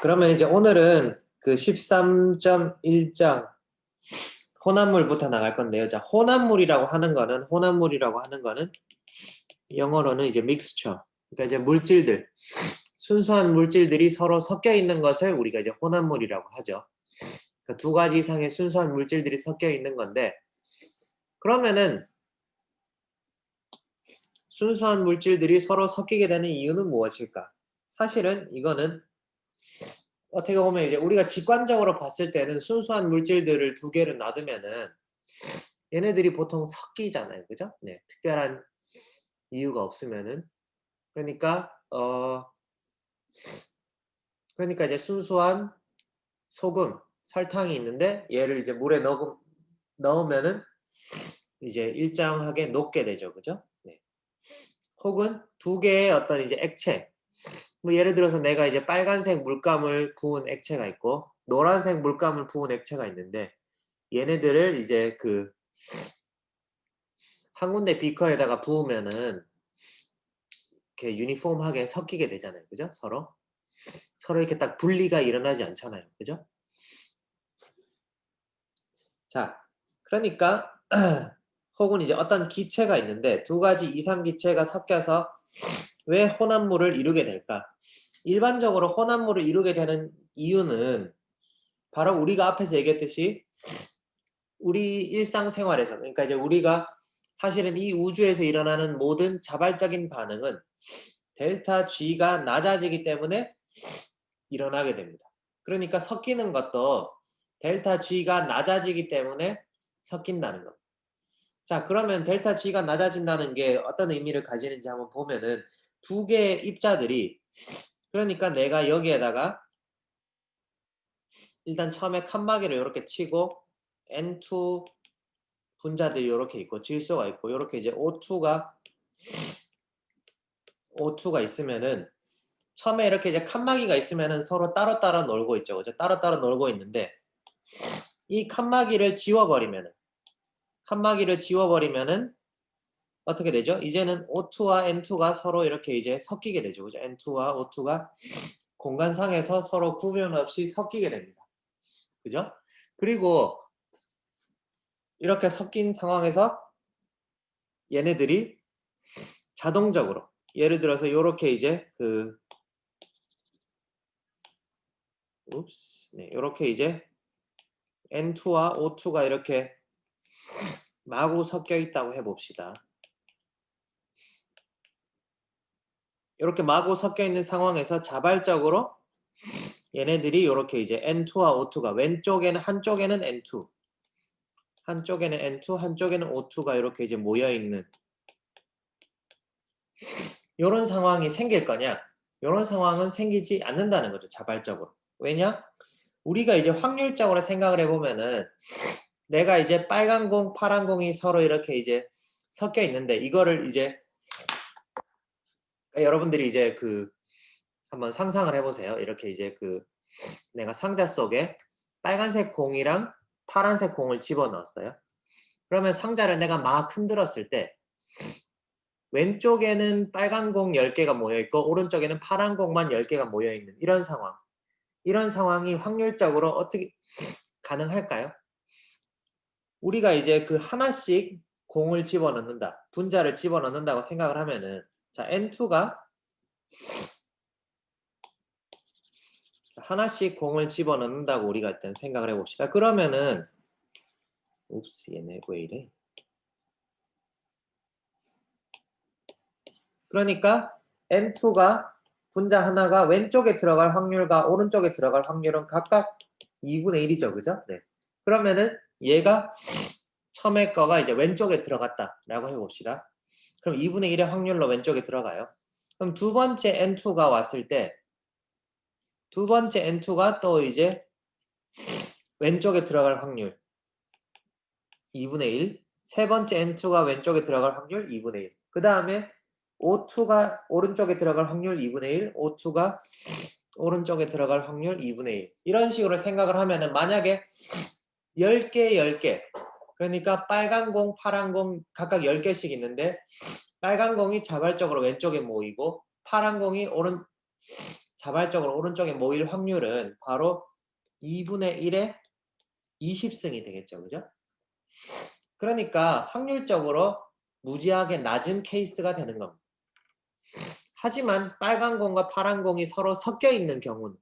그러면 이제 오늘은 그 13.1장 혼합물부터 나갈 건데요. 자, 혼합물이라고 하는 거는 영어로는 이제 mixture. 그러니까 이제 물질들, 순수한 물질들이 서로 섞여 있는 것을 우리가 이제 혼합물이라고 하죠. 그러니까 두 가지 이상의 순수한 물질들이 섞여 있는 건데, 그러면은 순수한 물질들이 서로 섞이게 되는 이유는 무엇일까? 사실은 이거는 어떻게 보면 이제 우리가 직관적으로 봤을 때는 순수한 물질들을 두 개를 놔두면은 얘네들이 보통 섞이잖아요. 그죠? 네. 특별한 이유가 없으면은. 그러니까 그러니까 이제 순수한 소금, 설탕이 있는데 얘를 이제 물에 넣으면은 이제 일정하게 녹게 되죠. 그죠? 네. 혹은 두 개의 어떤 이제 액체. 뭐 예를 들어서 내가 이제 빨간색 물감을 부은 액체가 있고 노란색 물감을 부은 액체가 있는데 얘네들을 이제 그 한 군데 비커에다가 부으면은 이렇게 유니폼하게 섞이게 되잖아요. 그죠? 서로 이렇게 딱 분리가 일어나지 않잖아요. 그죠? 자, 그러니까 혹은 이제 어떤 기체가 있는데 두 가지 이상 기체가 섞여서 왜 혼합물을 이루게 될까? 일반적으로 혼합물을 이루게 되는 이유는 바로 우리가 앞에서 얘기했듯이 우리 일상생활에서, 그러니까 이제 우리가 사실은 이 우주에서 일어나는 모든 자발적인 반응은 델타 G가 낮아지기 때문에 일어나게 됩니다. 그러니까 섞이는 것도 델타 G가 낮아지기 때문에 섞인다는 겁니다. 자, 그러면 델타 G가 낮아진다는 게 어떤 의미를 가지는지 한번 보면은 두 개의 입자들이, 그러니까 내가 여기에다가 일단 처음에 칸막이를 이렇게 치고 N2 분자들이 이렇게 있고 질소가 있고 이렇게 이제 O2가 있으면은 처음에 이렇게 이제 칸막이가 있으면은 서로 따로따로 놀고 있죠. 그죠? 따로따로 놀고 있는데 이 칸막이를 지워버리면은 어떻게 되죠? 이제는 O2와 N2가 서로 이렇게 이제 섞이게 되죠. 그죠? N2와 O2가 공간상에서 서로 구분 없이 섞이게 됩니다. 그죠? 그리고 이렇게 섞인 상황에서 얘네들이 자동적으로 예를 들어서 요렇게 이제 요렇게 이제 N2와 O2가 이렇게 마구 섞여 있다고 해봅시다. 이렇게 마구 섞여 있는 상황에서 자발적으로 얘네들이 이렇게 이제 N2와 O2가 한쪽에는 N2, 한쪽에는 O2가 이렇게 이제 모여 있는 이런 상황이 생길 거냐? 이런 상황은 생기지 않는다는 거죠. 자발적으로. 왜냐? 우리가 이제 확률적으로 생각을 해보면은 내가 이제 빨간 공, 파란 공이 서로 이렇게 이제 섞여 있는데 이거를 이제 여러분들이 이제 한번 상상을 해보세요. 이렇게 이제 내가 상자 속에 빨간색 공이랑 파란색 공을 집어넣었어요. 그러면 상자를 내가 막 흔들었을 때 왼쪽에는 빨간 공 10개가 모여있고 오른쪽에는 파란 공만 10개가 모여있는 이런 상황. 이런 상황이 확률적으로 어떻게 가능할까요? 우리가 이제 하나씩 공을 집어넣는다. 분자를 집어넣는다고 생각을 하면은 자, N2가 하나씩 공을 집어넣는다고 우리가 일단 생각을 해봅시다. 그러면은 얘네 왜 이래? 그러니까 N2가 분자 하나가 왼쪽에 들어갈 확률과 오른쪽에 들어갈 확률은 각각 2분의 1이죠. 그죠? 네. 그러면은 얘가 처음에 거가 이제 왼쪽에 들어갔다라고 해봅시다. 그럼 2분의 1의 확률로 왼쪽에 들어가요. 그럼 두 번째 N2가 왔을 때 두 번째 N2가 또 이제 왼쪽에 들어갈 확률 2분의 1, 세 번째 N2가 왼쪽에 들어갈 확률 2분의 1. 그 다음에 O2가 오른쪽에 들어갈 확률 2분의 1, O2가 오른쪽에 들어갈 확률 2분의 1. 이런 식으로 생각을 하면은 만약에 10개, 10개. 그러니까 빨간 공, 파란 공 각각 10개씩 있는데 빨간 공이 자발적으로 왼쪽에 모이고 파란 공이 자발적으로 오른쪽에 모일 확률은 바로 2분의 1의 20승이 되겠죠. 그죠? 그러니까 확률적으로 무지하게 낮은 케이스가 되는 겁니다. 하지만 빨간 공과 파란 공이 서로 섞여 있는 경우는,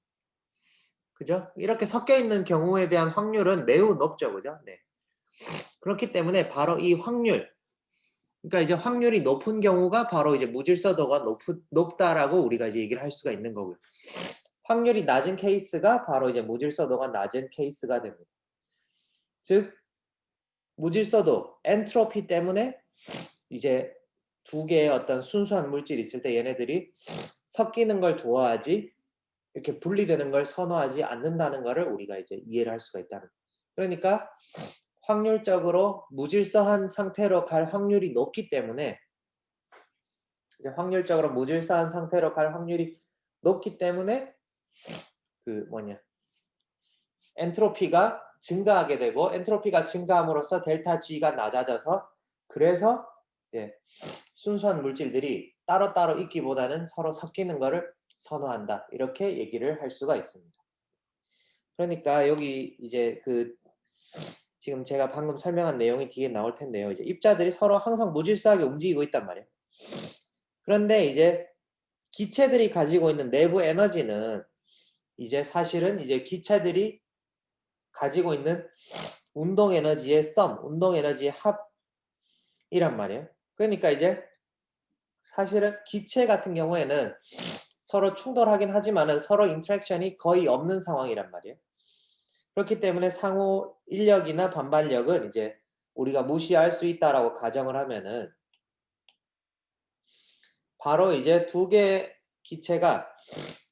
그죠? 이렇게 섞여 있는 경우에 대한 확률은 매우 높죠. 그죠? 네. 그렇기 때문에 바로 이 확률, 그러니까 이제 확률이 높은 경우가 바로 이제 무질서도가 높다라고 우리가 이제 얘기를 할 수가 있는 거고요. 확률이 낮은 케이스가 바로 이제 무질서도가 낮은 케이스가 됩니다. 즉, 무질서도, 엔트로피 때문에 이제 두 개의 어떤 순수한 물질이 있을 때 얘네들이 섞이는 걸 좋아하지 이렇게 분리되는 걸 선호하지 않는다는 것을 우리가 이제 이해를 할 수가 있다는 거예요. 그러니까 확률적으로 무질서한 상태로 갈 확률이 높기 때문에 확률적으로 무질서한 상태로 갈 확률이 높기 때문에 엔트로피가 증가하게 되고 엔트로피가 증가함으로써 델타 G가 낮아져서 그래서 순수한 물질들이 따로따로 있기보다는 서로 섞이는 것을 선호한다. 이렇게 얘기를 할 수가 있습니다. 그러니까 여기 이제 지금 제가 방금 설명한 내용이 뒤에 나올 텐데요. 이제 입자들이 서로 항상 무질서하게 움직이고 있단 말이에요. 그런데 이제 기체들이 가지고 있는 내부 에너지는 이제 사실은 이제 기체들이 가지고 있는 운동 에너지의 운동 에너지의 합이란 말이에요. 그러니까 이제 사실은 기체 같은 경우에는 서로 충돌하긴 하지만은 서로 인터랙션이 거의 없는 상황이란 말이에요. 그렇기 때문에 상호 인력이나 반발력은 이제 우리가 무시할 수 있다라고 가정을 하면은 바로 이제 두 개의 기체가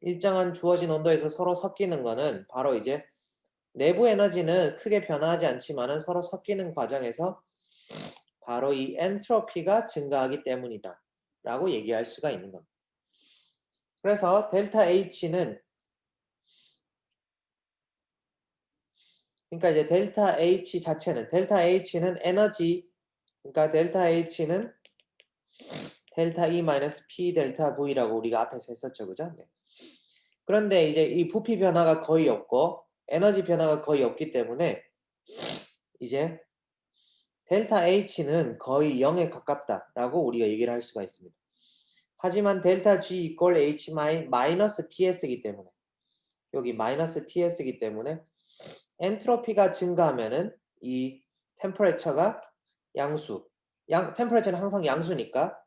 일정한 주어진 온도에서 서로 섞이는 거는 바로 이제 내부 에너지는 크게 변화하지 않지만은 서로 섞이는 과정에서 바로 이 엔트로피가 증가하기 때문이다 라고 얘기할 수가 있는 겁니다. 그래서 델타 H는 그러니까 이제 델타 H 자체는 델타 H는 에너지 그러니까 델타 H는 델타 E 마이너스 P 델타 V라고 우리가 앞에서 했었죠. 그죠? 네. 그런데 이제 이 부피 변화가 거의 없고 에너지 변화가 거의 없기 때문에 이제 델타 H는 거의 0에 가깝다라고 우리가 얘기를 할 수가 있습니다. 하지만 델타 G 이퀄 H 마이너스 TS이기 때문에 여기 마이너스 TS이기 때문에 엔트로피가 증가하면은 이 템퍼레처가 템퍼레처는 항상 양수니까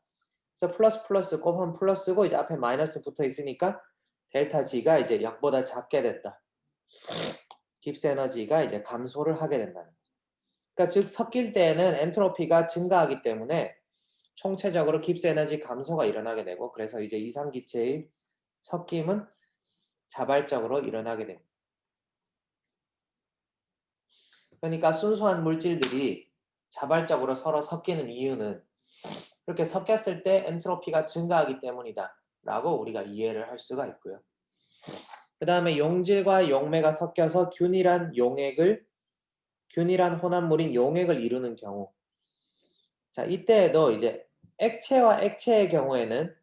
그래서 플러스 곱하면 플러스고 이제 앞에 마이너스 붙어 있으니까 델타 G가 이제 0보다 작게 된다. 깁스 에너지가 이제 감소를 하게 된다는 거죠. 그러니까 즉 섞일 때에는 엔트로피가 증가하기 때문에 총체적으로 깁스 에너지 감소가 일어나게 되고 그래서 이제 이상기체의 섞임은 자발적으로 일어나게 됩니다. 그러니까 순수한 물질들이 자발적으로 서로 섞이는 이유는 이렇게 섞였을 때 엔트로피가 증가하기 때문이다 라고 우리가 이해를 할 수가 있고요. 그 다음에 용질과 용매가 섞여서 균일한 혼합물인 용액을 이루는 경우 자 이때에도 이제 액체와 액체의 경우에는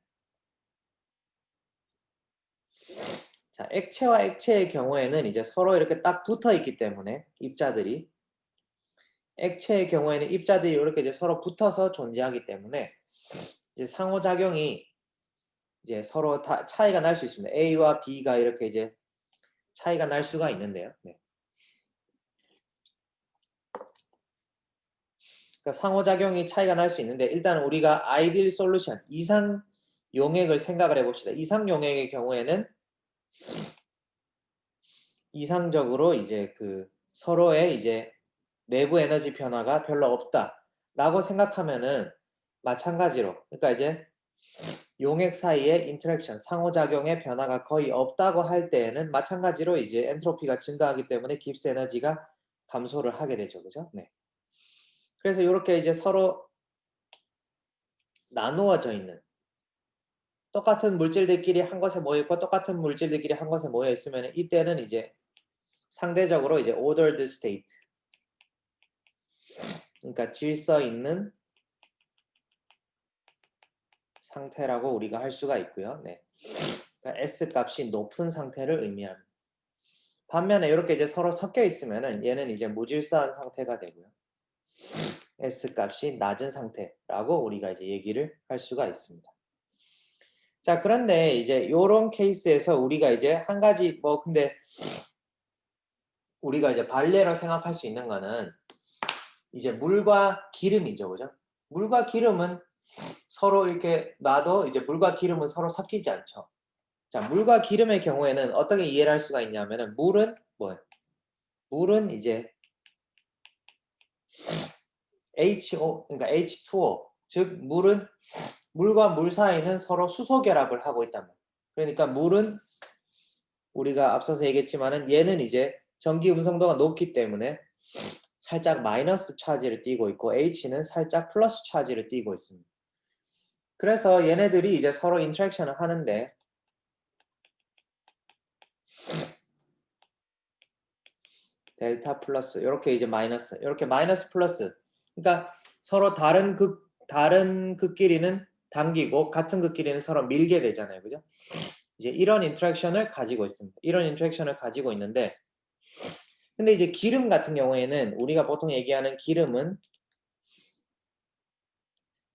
이제 서로 이렇게 딱 붙어 있기 때문에 액체의 경우에는 입자들이 이렇게 이제 서로 붙어서 존재하기 때문에 이제 상호작용이 이제 서로 다 차이가 날 수 있습니다. A와 B가 이렇게 이제 차이가 날 수가 있는데요. 네. 그러니까 상호작용이 차이가 날 수 있는데 일단 우리가 아이디얼 솔루션, 이상 용액을 생각을 해봅시다. 이상 용액의 경우에는 이상적으로 이제 서로의 이제 내부 에너지 변화가 별로 없다라고 생각하면은 마찬가지로 그러니까 이제 용액 사이의 인터랙션, 상호작용의 변화가 거의 없다고 할 때에는 마찬가지로 이제 엔트로피가 증가하기 때문에 깁스 에너지가 감소를 하게 되죠. 그죠? 네. 그래서 이렇게 이제 서로 나누어져 있는 똑같은 물질들끼리 한 곳에 모여 있고 똑같은 물질들끼리 한 곳에 모여 있으면 이때는 이제 상대적으로 이제 ordered state 그러니까 질서 있는 상태라고 우리가 할 수가 있고요. 네. 그러니까 S 값이 높은 상태를 의미합니다. 반면에 이렇게 이제 서로 섞여 있으면은 얘는 이제 무질서한 상태가 되고요. S 값이 낮은 상태라고 우리가 이제 얘기를 할 수가 있습니다. 자, 그런데 이제 요런 케이스에서 우리가 이제 한 가지 뭐 근데 우리가 이제 반례로 생각할 수 있는 거는 이제 물과 기름이죠. 그죠? 물과 기름은 서로 이렇게 놔도 이제 물과 기름은 서로 섞이지 않죠. 자, 물과 기름의 경우에는 어떻게 이해를 할 수가 있냐면은 물은 뭐예요? 물은 이제 HO, 그러니까 H2O, 즉 물은 물과 물 사이는 서로 수소 결합을 하고 있단 말이에요. 그러니까 물은 우리가 앞서서 얘기했지만은 얘는 이제 전기 음성도가 높기 때문에 살짝 마이너스 차지를 띠고 있고 H는 살짝 플러스 차지를 띠고 있습니다. 그래서 얘네들이 이제 서로 인터랙션을 하는데 델타 플러스 이렇게 이제 마이너스 이렇게 마이너스 플러스 그러니까 서로 다른 극끼리는 당기고 같은 극끼리는 서로 밀게 되잖아요. 그죠? 이제 이런 인터랙션을 가지고 있습니다. 이런 인터랙션을 가지고 있는데 근데 이제 기름 같은 경우에는 우리가 보통 얘기하는 기름은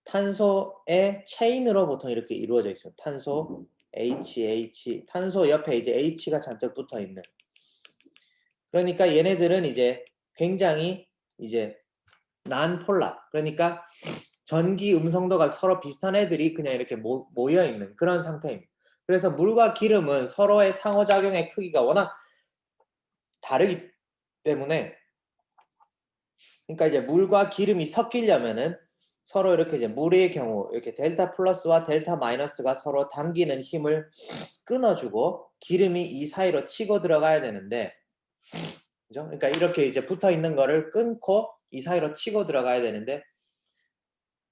탄소의 체인으로 보통 이렇게 이루어져 있어요. 탄소 H, 탄소 옆에 이제 H가 잔뜩 붙어 있는. 그러니까 얘네들은 이제 굉장히 이제 난폴라. 그러니까 전기 음성도가 서로 비슷한 애들이 그냥 이렇게 모여 있는 그런 상태입니다. 그래서 물과 기름은 서로의 상호작용의 크기가 워낙 다르기 때문에 그러니까 이제 물과 기름이 섞이려면은 서로 이렇게 이제 물의 경우 이렇게 델타 플러스와 델타 마이너스가 서로 당기는 힘을 끊어주고 기름이 이 사이로 치고 들어가야 되는데 그죠? 그러니까 이렇게 이제 붙어 있는 거를 끊고 이 사이로 치고 들어가야 되는데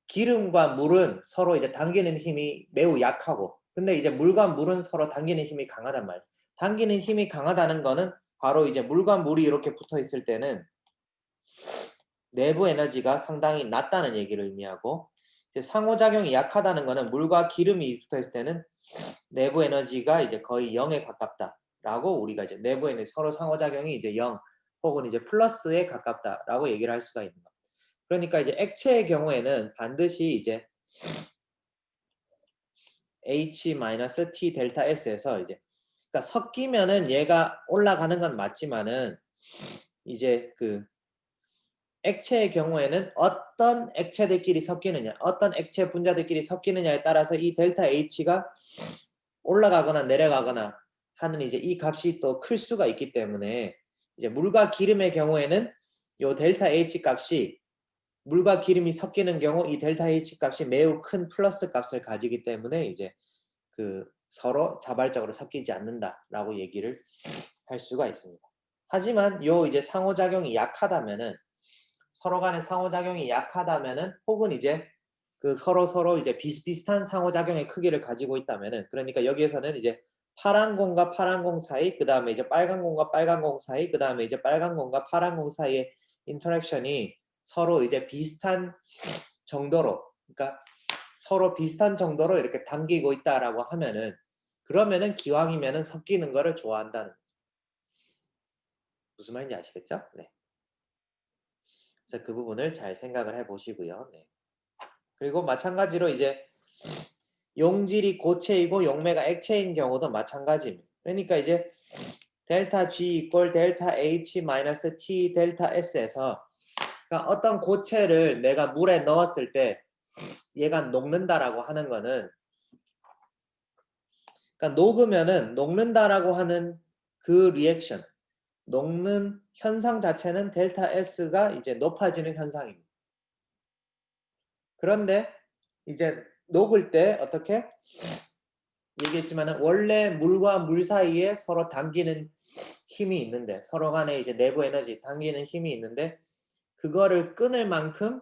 기름과 물은 서로 이제 당기는 힘이 매우 약하고 근데 이제 물과 물은 서로 당기는 힘이 강하단 말이에요. 당기는 힘이 강하다는 거는 바로 이제 물과 물이 이렇게 붙어 있을 때는 내부 에너지가 상당히 낮다는 얘기를 의미하고 이제 상호작용이 약하다는 거는 물과 기름이 붙어 있을 때는 내부 에너지가 이제 거의 0에 가깝다라고 우리가 이제 내부 에너지 서로 상호작용이 이제 0 혹은 이제 플러스에 가깝다라고 얘기를 할 수가 있는 겁니다. 그러니까 이제 액체의 경우에는 반드시 이제 H-T 델타 S에서 이제 그러니까 섞이면은 얘가 올라가는 건 맞지만은 이제 그 액체의 경우에는 어떤 액체들끼리 섞이느냐, 어떤 액체 분자들끼리 섞이느냐에 따라서 이 델타 H가 올라가거나 내려가거나 하는 이제 이 값이 또 클 수가 있기 때문에 이제 물과 기름의 경우에는 요 델타 H 값이 물과 기름이 섞이는 경우 이 델타 H 값이 매우 큰 플러스 값을 가지기 때문에 이제 그 서로 자발적으로 섞이지 않는다라고 얘기를 할 수가 있습니다. 하지만 요 이제 상호작용이 약하다면은 서로 간의 상호작용이 약하다면은 혹은 이제 그 서로 이제 비슷비슷한 상호작용의 크기를 가지고 있다면은 그러니까 여기에서는 이제 파란 공과 파란 공 사이 그다음에 이제 빨간 공과 빨간 공 사이 그다음에 이제 빨간 공과 파란 공 사이의 인터랙션이 서로 이제 비슷한 정도로 그러니까 서로 비슷한 정도로 이렇게 당기고 있다라고 하면은 그러면은 기왕이면은 섞이는 거를 좋아한다는 무슨 말인지 아시겠죠? 네. 그래서 그 부분을 잘 생각을 해 보시고요. 네. 그리고 마찬가지로 이제 용질이 고체이고 용매가 액체인 경우도 마찬가지입니다. 그러니까 이제 델타 G 이퀄 델타 H 마이너스 T 델타 S에서 그러니까 어떤 고체를 내가 물에 넣었을 때 얘가 녹는다라고 하는 거는 그러니까 녹으면은 녹는다라고 하는 그 리액션 녹는 현상 자체는 델타 S가 이제 높아지는 현상입니다. 그런데 이제 녹을 때 어떻게 얘기했지만은 원래 물과 물 사이에 서로 당기는 힘이 있는데 서로 간에 이제 내부 에너지 당기는 힘이 있는데 그거를 끊을 만큼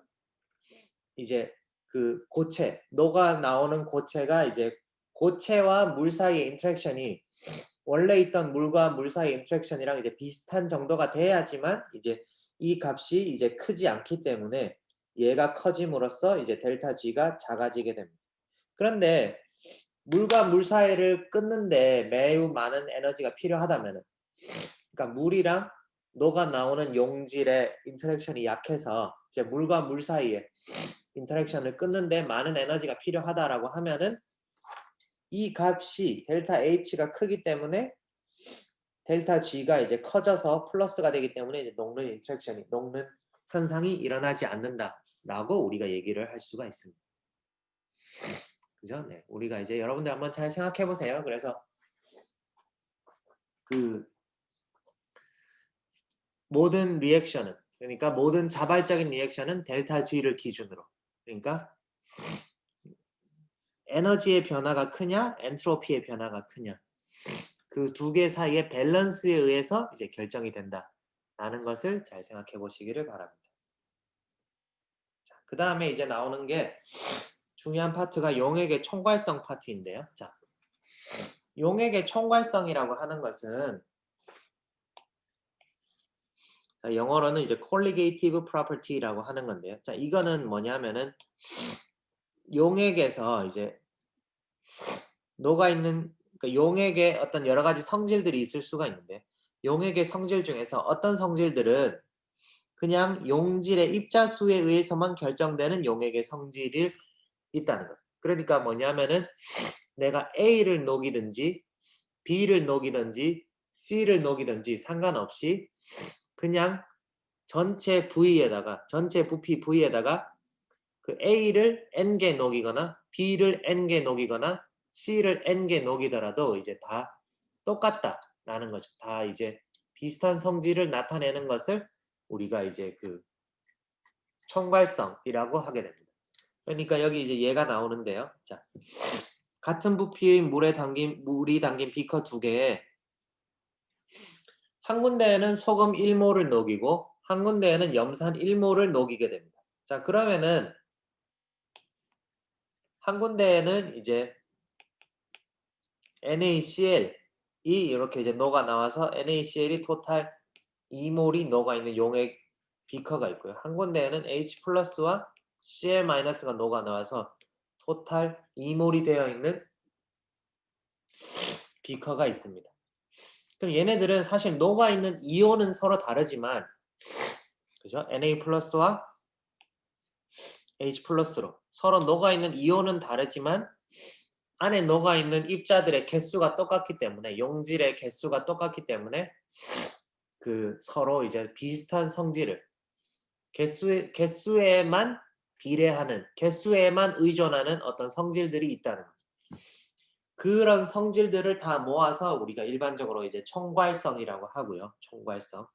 이제 그 고체 녹아 나오는 고체가 이제 고체와 물 사이의 인터랙션이 원래 있던 물과 물 사이의 인터랙션이랑 이제 비슷한 정도가 돼야지만 이제 이 값이 이제 크지 않기 때문에 얘가 커짐으로써 이제 델타 G가 작아지게 됩니다. 그런데 물과 물 사이를 끊는데 매우 많은 에너지가 필요하다면, 그러니까 물이랑 녹아 나오는 용질의 인터랙션이 약해서 이제 물과 물 사이에 인터랙션을 끊는데 많은 에너지가 필요하다라고 하면은 이 값이 델타 H가 크기 때문에 델타 G가 이제 커져서 플러스가 되기 때문에 이제 녹는 현상이 일어나지 않는다라고 우리가 얘기를 할 수가 있습니다. 그죠? 네. 우리가 이제 여러분들 한번 잘 생각해 보세요. 그래서 그 모든 리액션은, 그러니까 모든 자발적인 리액션은 델타 G를 기준으로, 그러니까 에너지의 변화가 크냐, 엔트로피의 변화가 크냐, 그 두 개 사이의 밸런스에 의해서 이제 결정이 된다라는 것을 잘 생각해 보시기를 바랍니다. 그 다음에 이제 나오는 게 중요한 파트가 용액의 총괄성 파트인데요. 자, 용액의 총괄성이라고 하는 것은 영어로는 이제 colligative property라고 하는 건데요. 자, 이거는 뭐냐면은 용액에서 이제 녹아 있는, 그러니까 용액에 어떤 여러 가지 성질들이 있을 수가 있는데, 용액의 성질 중에서 어떤 성질들은 그냥 용질의 입자수에 의해서만 결정되는 용액의 성질이 있다는 거죠. 그러니까 뭐냐면은 내가 A를 녹이든지 B를 녹이든지 C를 녹이든지 상관없이 그냥 전체 부피 V에다가 그 A를 N개 녹이거나 B를 N개 녹이거나 C를 N개 녹이더라도 이제 다 똑같다라는 거죠. 다 이제 비슷한 성질을 나타내는 것을 우리가 이제 그 총괄성이라고 하게 됩니다. 그러니까 여기 이제 얘가 나오는데요. 자, 같은 부피의 물이 담긴 비커 두 개에 한 군데에는 소금 1몰을 녹이고 한 군데에는 염산 1몰을 녹이게 됩니다. 자, 그러면은 한 군데에는 이제 NaCl이 이렇게 이제 녹아 나와서 NaCl이 토탈 2몰이 녹아 있는 용액 비커가 있고요. 한 군데에는 H 플러스와 Cl 마이너스가 녹아 나와서 토탈 2몰이 되어 있는 비커가 있습니다. 그럼 얘네들은 사실 녹아 있는 이온은 서로 다르지만, 그죠? Na 플러스와 H 플러스로 서로 녹아 있는 이온은 다르지만 안에 녹아 있는 입자들의 개수가 똑같기 때문에, 용질의 개수가 똑같기 때문에 그 서로 이제 비슷한 성질을 개수에만 비례하는, 개수에만 의존하는 어떤 성질들이 있다는 거죠. 그런 성질들을 다 모아서 우리가 일반적으로 이제 총괄성이라고 하고요. 총괄성.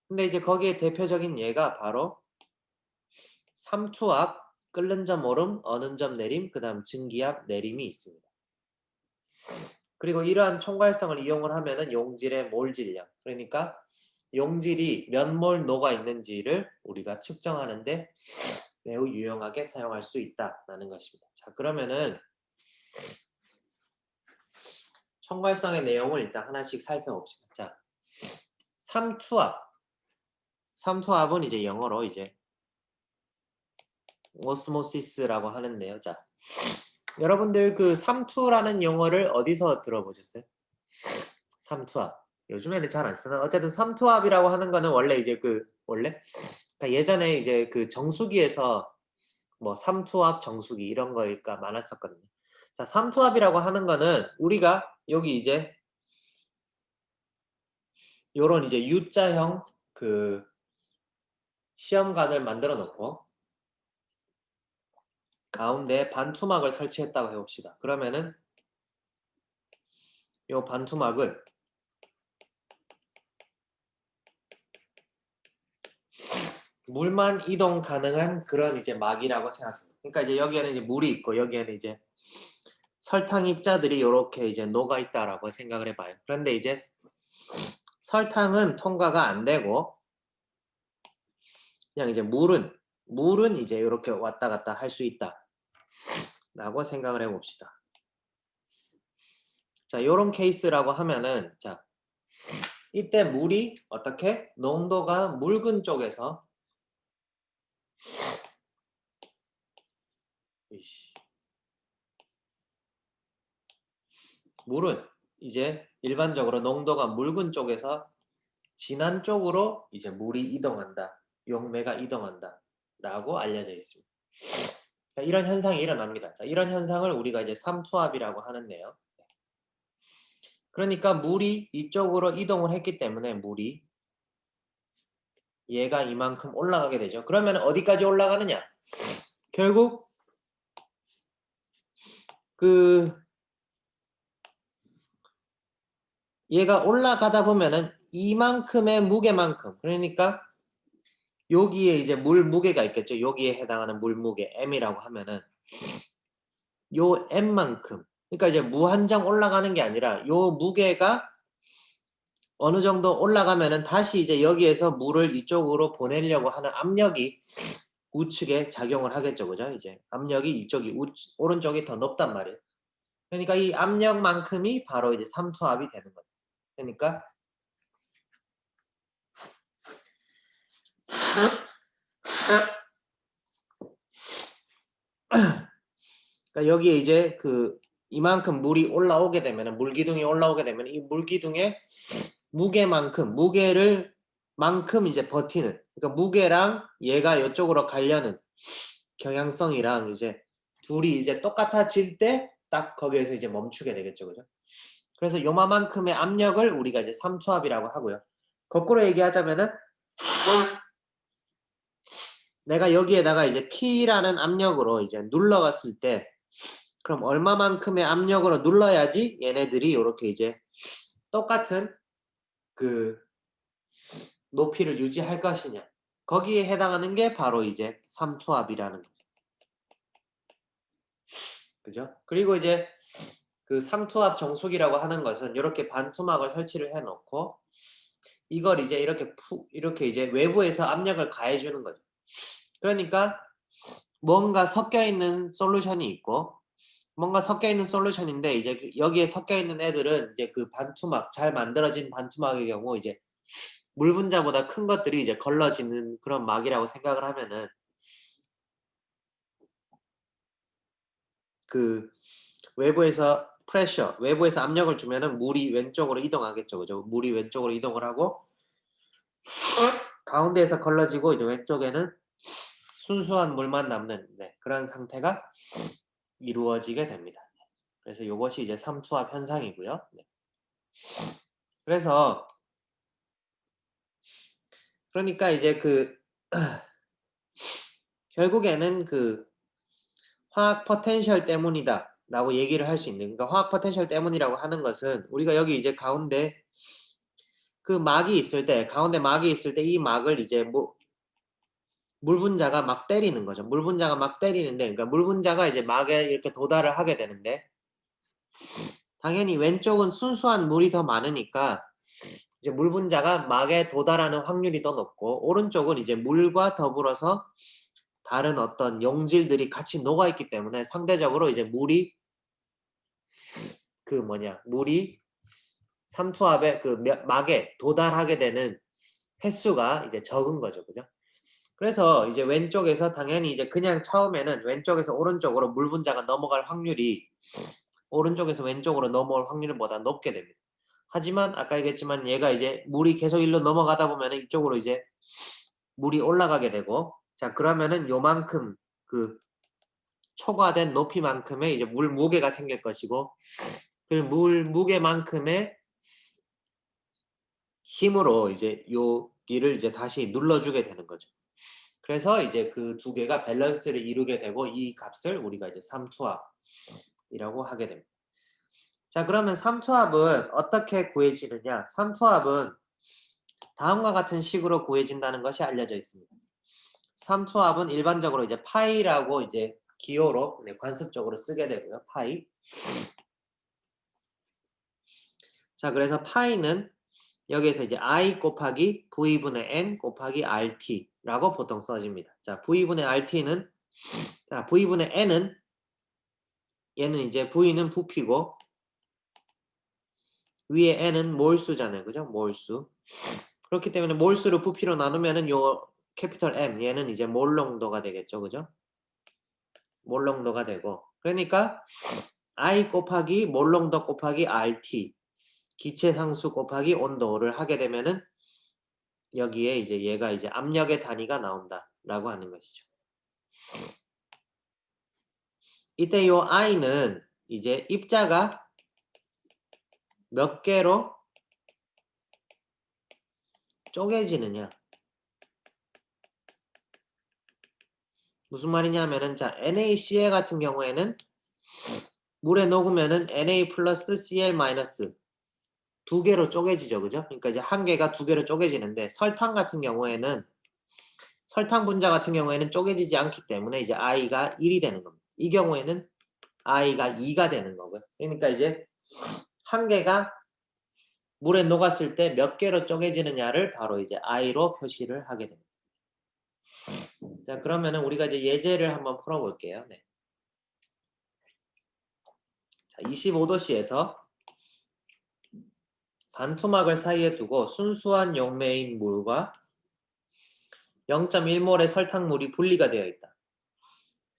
근데 이제 거기에 대표적인 예가 바로 삼투압, 끓는 점 오름, 어는 점 내림, 그 다음 증기압 내림이 있습니다. 그리고 이러한 총괄성을 이용을 하면은 용질의 몰질량, 그러니까 용질이 몇 몰 녹아 있는지를 우리가 측정하는데 매우 유용하게 사용할 수 있다라는 것입니다. 자, 그러면은 총괄성의 내용을 일단 하나씩 살펴봅시다. 자, 삼투압. 삼투압은 이제 영어로 이제 오스모시스라고 하는데요. 자, 여러분들 그 삼투라는 용어를 어디서 들어보셨어요? 삼투압. 요즘에는 잘 안 쓰나? 어쨌든 삼투압이라고 하는 거는 원래 이제 그러니까 예전에 이제 그 정수기에서 뭐 삼투압 정수기 이런 거가 많았었거든요. 자, 삼투압이라고 하는 거는 우리가 여기 이제 요런 이제 U자형 그 시험관을 만들어 놓고 가운데 반투막을 설치했다고 해봅시다. 그러면은 요 반투막을 물만 이동 가능한 그런 이제 막이라고 생각합니다. 그러니까 이제 여기에는 이제 물이 있고 여기에는 이제 설탕 입자들이 이렇게 이제 녹아 있다라고 생각을 해봐요. 그런데 이제 설탕은 통과가 안 되고 그냥 이제 물은 이제 이렇게 왔다 갔다 할 수 있다라고 생각을 해봅시다. 자, 요런 케이스라고 하면은 자, 이때 물이 어떻게 농도가 묽은 쪽에서 물은 이제 일반적으로 농도가 묽은 쪽에서 진한 쪽으로 이제 물이 이동한다. 용매가 이동한다. 라고 알려져 있습니다. 자, 이런 현상이 일어납니다. 자, 이런 현상을 우리가 이제 삼투압이라고 하는데요. 그러니까 물이 이쪽으로 이동을 했기 때문에 물이 얘가 이만큼 올라가게 되죠. 그러면 어디까지 올라가느냐? 결국 얘가 올라가다 보면은 이만큼의 무게만큼, 그러니까 여기에 이제 물 무게가 있겠죠. 여기에 해당하는 물 무게 M이라고 하면은 요 M만큼, 그러니까 이제 무한정 올라가는 게 아니라 요 무게가 어느 정도 올라가면은 다시 이제 여기에서 물을 이쪽으로 보내려고 하는 압력이 우측에 작용을 하겠죠. 그죠? 이제 압력이 이쪽이 오른쪽이 더 높단 말이에요. 그러니까 이 압력만큼이 바로 이제 삼투압이 되는 거죠. 그러니까 여기에 이제 이만큼 물이 올라오게 되면, 물기둥이 올라오게 되면 이 물기둥의 무게를 만큼 이제 버티는, 그러니까 무게랑 얘가 이쪽으로 가려는 경향성이랑 이제 둘이 이제 똑같아질 때 딱 거기에서 이제 멈추게 되겠죠. 그죠? 그래서 요만큼의 압력을 우리가 이제 삼투압이라고 하고요. 거꾸로 얘기하자면은 내가 여기에다가 이제 P라는 압력으로 이제 눌러갔을 때, 그럼 얼마만큼의 압력으로 눌러야지 얘네들이 이렇게 이제 똑같은 높이를 유지할 것이냐. 거기에 해당하는 게 바로 이제 삼투압이라는 거죠. 그죠? 그리고 이제 삼투압 정수기라고 하는 것은 이렇게 반투막을 설치를 해 놓고 이걸 이제 이렇게 이제 외부에서 압력을 가해 주는 거죠. 그러니까 뭔가 섞여 있는 솔루션이 있고, 뭔가 섞여 있는 솔루션인데 이제 여기에 섞여 있는 애들은 이제 반투막, 잘 만들어진 반투막의 경우 이제 물 분자보다 큰 것들이 이제 걸러지는 그런 막이라고 생각을 하면은 외부에서 외부에서 압력을 주면은 물이 왼쪽으로 이동하겠죠. 그죠? 물이 왼쪽으로 이동을 하고 가운데에서 걸러지고 이제 왼쪽에는 순수한 물만 남는 그런 상태가 이루어지게 됩니다. 그래서 이것이 이제 삼투압 현상이고요. 그래서 그러니까 이제 결국에는 화학 포텐셜 때문이다 라고 얘기를 할 수 있는, 그러니까 화학 포텐셜 때문이라고 하는 것은 우리가 여기 이제 가운데 막이 있을 때, 가운데 막이 있을 때 이 막을 이제 물 분자가 막 때리는 거죠. 물 분자가 막 때리는데, 그러니까 물 분자가 이제 막에 이렇게 도달을 하게 되는데, 당연히 왼쪽은 순수한 물이 더 많으니까 이제 물 분자가 막에 도달하는 확률이 더 높고, 오른쪽은 이제 물과 더불어서 다른 어떤 용질들이 같이 녹아 있기 때문에 상대적으로 이제 물이 삼투압의 막에 도달하게 되는 횟수가 이제 적은 거죠. 그죠? 그래서 이제 왼쪽에서 당연히 이제 그냥 처음에는 왼쪽에서 오른쪽으로 물 분자가 넘어갈 확률이 오른쪽에서 왼쪽으로 넘어올 확률보다 높게 됩니다. 하지만 아까 얘기했지만 얘가 이제 물이 계속 일로 넘어가다 보면 이쪽으로 이제 물이 올라가게 되고, 자 그러면은 요만큼 초과된 높이만큼의 이제 물 무게가 생길 것이고, 그 물 무게만큼의 힘으로 이제 여기를 이제 다시 눌러주게 되는 거죠. 그래서 이제 두 개가 밸런스를 이루게 되고 이 값을 우리가 이제 삼투압이라고 하게 됩니다. 자, 그러면 삼투압은 어떻게 구해지느냐? 삼투압은 다음과 같은 식으로 구해진다는 것이 알려져 있습니다. 삼투압은 일반적으로 이제 파이라고 이제 기호로 관습적으로 쓰게 되고요. 파이. 자, 그래서 파이는 여기에서 이제 I 곱하기 V분의 N 곱하기 RT라고 보통 써집니다. 자, V분의 RT는, 자, V분의 N은, 얘는 이제 V는 부피고, 위에 N은 몰수잖아요. 그죠? 몰수. 그렇기 때문에 몰수를 부피로 나누면은 요 캐피털 M, 얘는 이제 몰 농도가 되겠죠. 그죠? 몰 농도가 되고. 그러니까 I 곱하기 몰롱도 곱하기 RT 기체 상수 곱하기 온도를 하게 되면은 여기에 이제 얘가 이제 압력의 단위가 나온다라고 하는 것이죠. 이때 요 I는 이제 입자가 몇 개로 쪼개지느냐. 무슨 말이냐면은 자 NaCl 같은 경우에는 물에 녹으면은 Na 플러스 Cl 마이너스 두 개로 쪼개지죠. 그죠? 그러니까 이제 한 개가 두 개로 쪼개지는데 설탕 같은 경우에는 설탕 분자 같은 경우에는 쪼개지지 않기 때문에 이제 I가 1이 되는 겁니다. 이 경우에는 I가 2가 되는 거고요. 그러니까 이제 한 개가 물에 녹았을 때 몇 개로 쪼개지느냐를 바로 이제 I로 표시를 하게 됩니다. 자, 그러면은 우리가 이제 예제를 한번 풀어볼게요. 네. 자, 25도씨에서 반투막을 사이에 두고 순수한 용매인 물과 0.1몰의 설탕물이 분리가 되어 있다.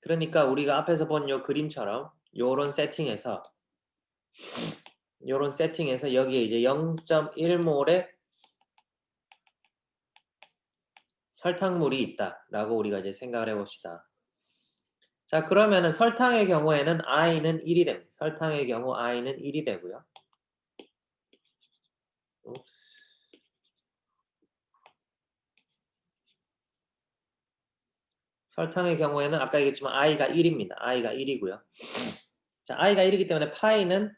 그러니까 우리가 앞에서 본 요 그림처럼 요런 세팅에서 여기에 이제 0.1몰의 설탕물이 있다라고 우리가 이제 생각을 해봅시다. 자, 그러면은 설탕의 경우에는 I는 1이 됩니다. 설탕의 경우 I는 1이 되고요. 설탕의 경우에는 아까 얘기했지만 I가 1입니다. I가 1이고요. 자, I가 1이기 때문에 파이는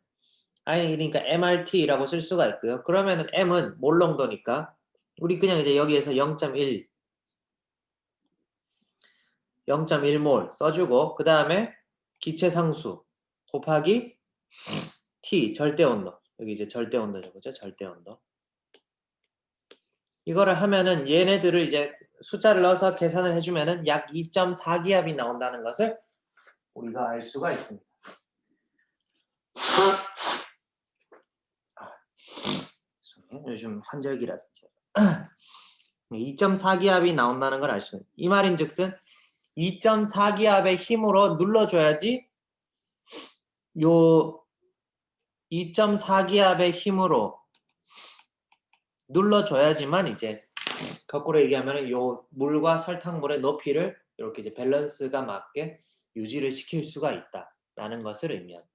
I는 1이니까 MRT라고 쓸 수가 있고요. 그러면은 M은 몰농도니까 우리 그냥 이제 여기에서 0.1몰 써주고 그 다음에 기체 상수 곱하기 T 절대온도 여기 이제 절대온도죠. 그죠? 절대온도 이거를 하면은 얘네들을 이제 숫자를 넣어서 계산을 해주면은 약 2.4기압이 나온다는 것을 우리가 알 수가 있습니다. 요즘 환절기라서 2.4기압이 나온다는 걸 알 수 있어요. 이 말인즉슨 2.4기압의 힘으로 눌러줘야지 요 2.4기압의 힘으로 눌러줘야지만 이제 거꾸로 얘기하면 요 물과 설탕물의 높이를 이렇게 이제 밸런스가 맞게 유지를 시킬 수가 있다라는 것을 의미합니다.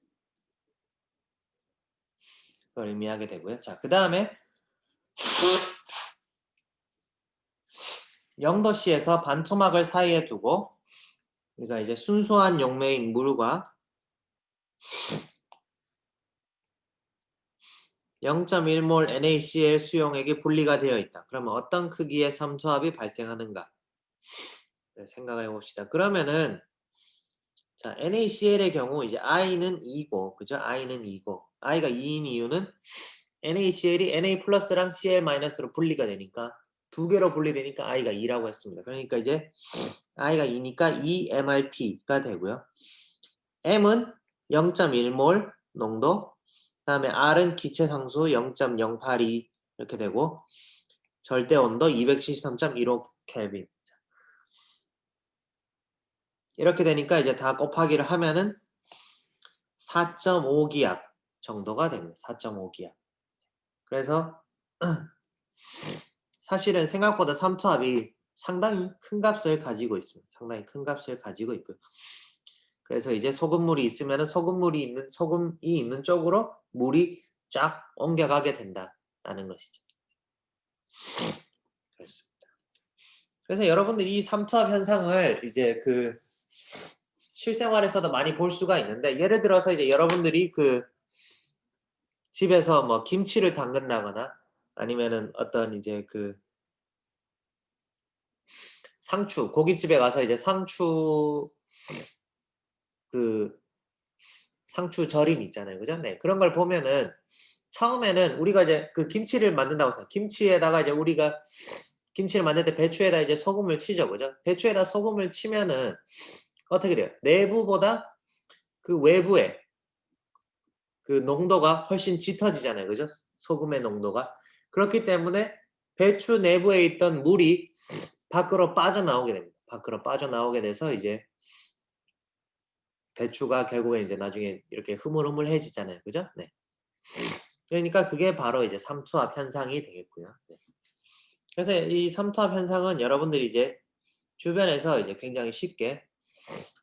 그걸 의미하게 되고요. 자, 그 다음에 0도씨에서 반토막을 사이에 두고 우리가 이제 순수한 용매인 물과 0.1몰 NaCl 수용액이 분리가 되어 있다. 그러면 어떤 크기의 삼투압이 발생하는가? 네, 생각해 봅시다. 그러면은 자, NaCl의 경우 이제 I는 2고, 그죠? I는 2고, I가 2인 이유는 NaCl이 Na 플러스랑 Cl 마이너스로 분리가 되니까 두 개로 분리되니까 I가 2라고 했습니다. 그러니까 이제 I가 2니까 2mRT가 되고요. M은 0.1몰 농도, 그다음에 R은 기체 상수 0.082 이렇게 되고 절대 온도 273.15 켈빈. 이렇게 되니까 이제 다 곱하기를 하면은 4.5기압 정도가 됩니다. 4.5기압. 그래서 사실은 생각보다 삼투압이 상당히 큰 값을 가지고 있습니다. 상당히 큰 값을 가지고 있고요. 그래서 이제 소금물이 있으면 소금이 있는 쪽으로 물이 쫙 옮겨가게 된다라는 것이죠. 그렇습니다. 그래서 여러분들이 이 삼투압 현상을 이제 그 실생활에서도 많이 볼 수가 있는데 예를 들어서 이제 여러분들이 그 집에서 뭐 김치를 담근다거나 아니면은 어떤 이제 그 상추 고깃집에 가서 이제 상추 절임 있잖아요. 그죠? 네. 그런 걸 보면은 처음에는 우리가 이제 그 김치를 만든다고 해서 김치에다가 이제 우리가 김치를 만들 때 배추에다 이제 소금을 치죠. 그죠? 배추에다 소금을 치면은 어떻게 돼요? 내부보다 그 외부에 그 농도가 훨씬 짙어지잖아요. 그죠? 소금의 농도가. 그렇기 때문에 배추 내부에 있던 물이 밖으로 빠져나오게 됩니다. 밖으로 빠져나오게 돼서 이제 배추가 결국에 이제 나중에 이렇게 흐물흐물해지잖아요. 그죠? 네. 그러니까 그게 바로 이제 삼투압 현상이 되겠고요. 네. 그래서 이 삼투압 현상은 여러분들이 이제 주변에서 이제 굉장히 쉽게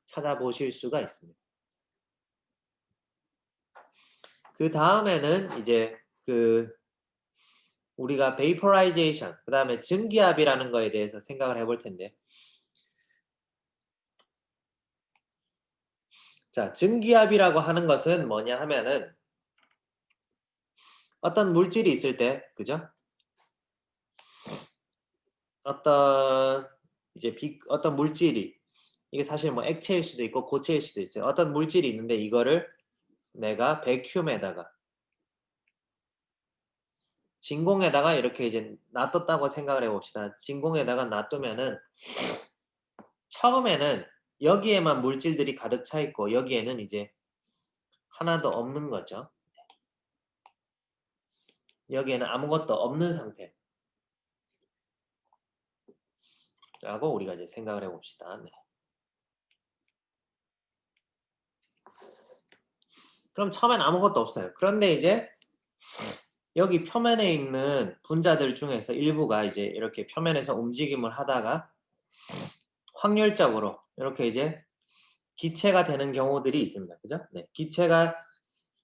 찾아보실 수가 있습니다. 그 다음에는 이제 그 우리가 베이퍼라이제이션, 그 다음에 증기압이라는 거에 대해서 생각을 해볼 텐데, 자, 증기압이라고 하는 것은 뭐냐 하면은 어떤 물질이 있을 때, 그죠? 어떤 이제 어떤 물질이, 이게 사실 뭐 액체일 수도 있고 고체일 수도 있어요. 어떤 물질이 있는데 이거를 내가 백큐움에다가 진공에다가 이렇게 이제 놔뒀다고 생각을 해봅시다. 진공에다가 놔두면은 처음에는 여기에만 물질들이 가득 차 있고 여기에는 이제 하나도 없는 거죠. 여기에는 아무것도 없는 상태라고 우리가 이제 생각을 해봅시다. 네. 그럼 처음엔 아무것도 없어요. 그런데 이제 여기 표면에 있는 분자들 중에서 일부가 이제 이렇게 표면에서 움직임을 하다가 확률적으로 이렇게 이제 기체가 되는 경우들이 있습니다. 그죠? 네. 기체가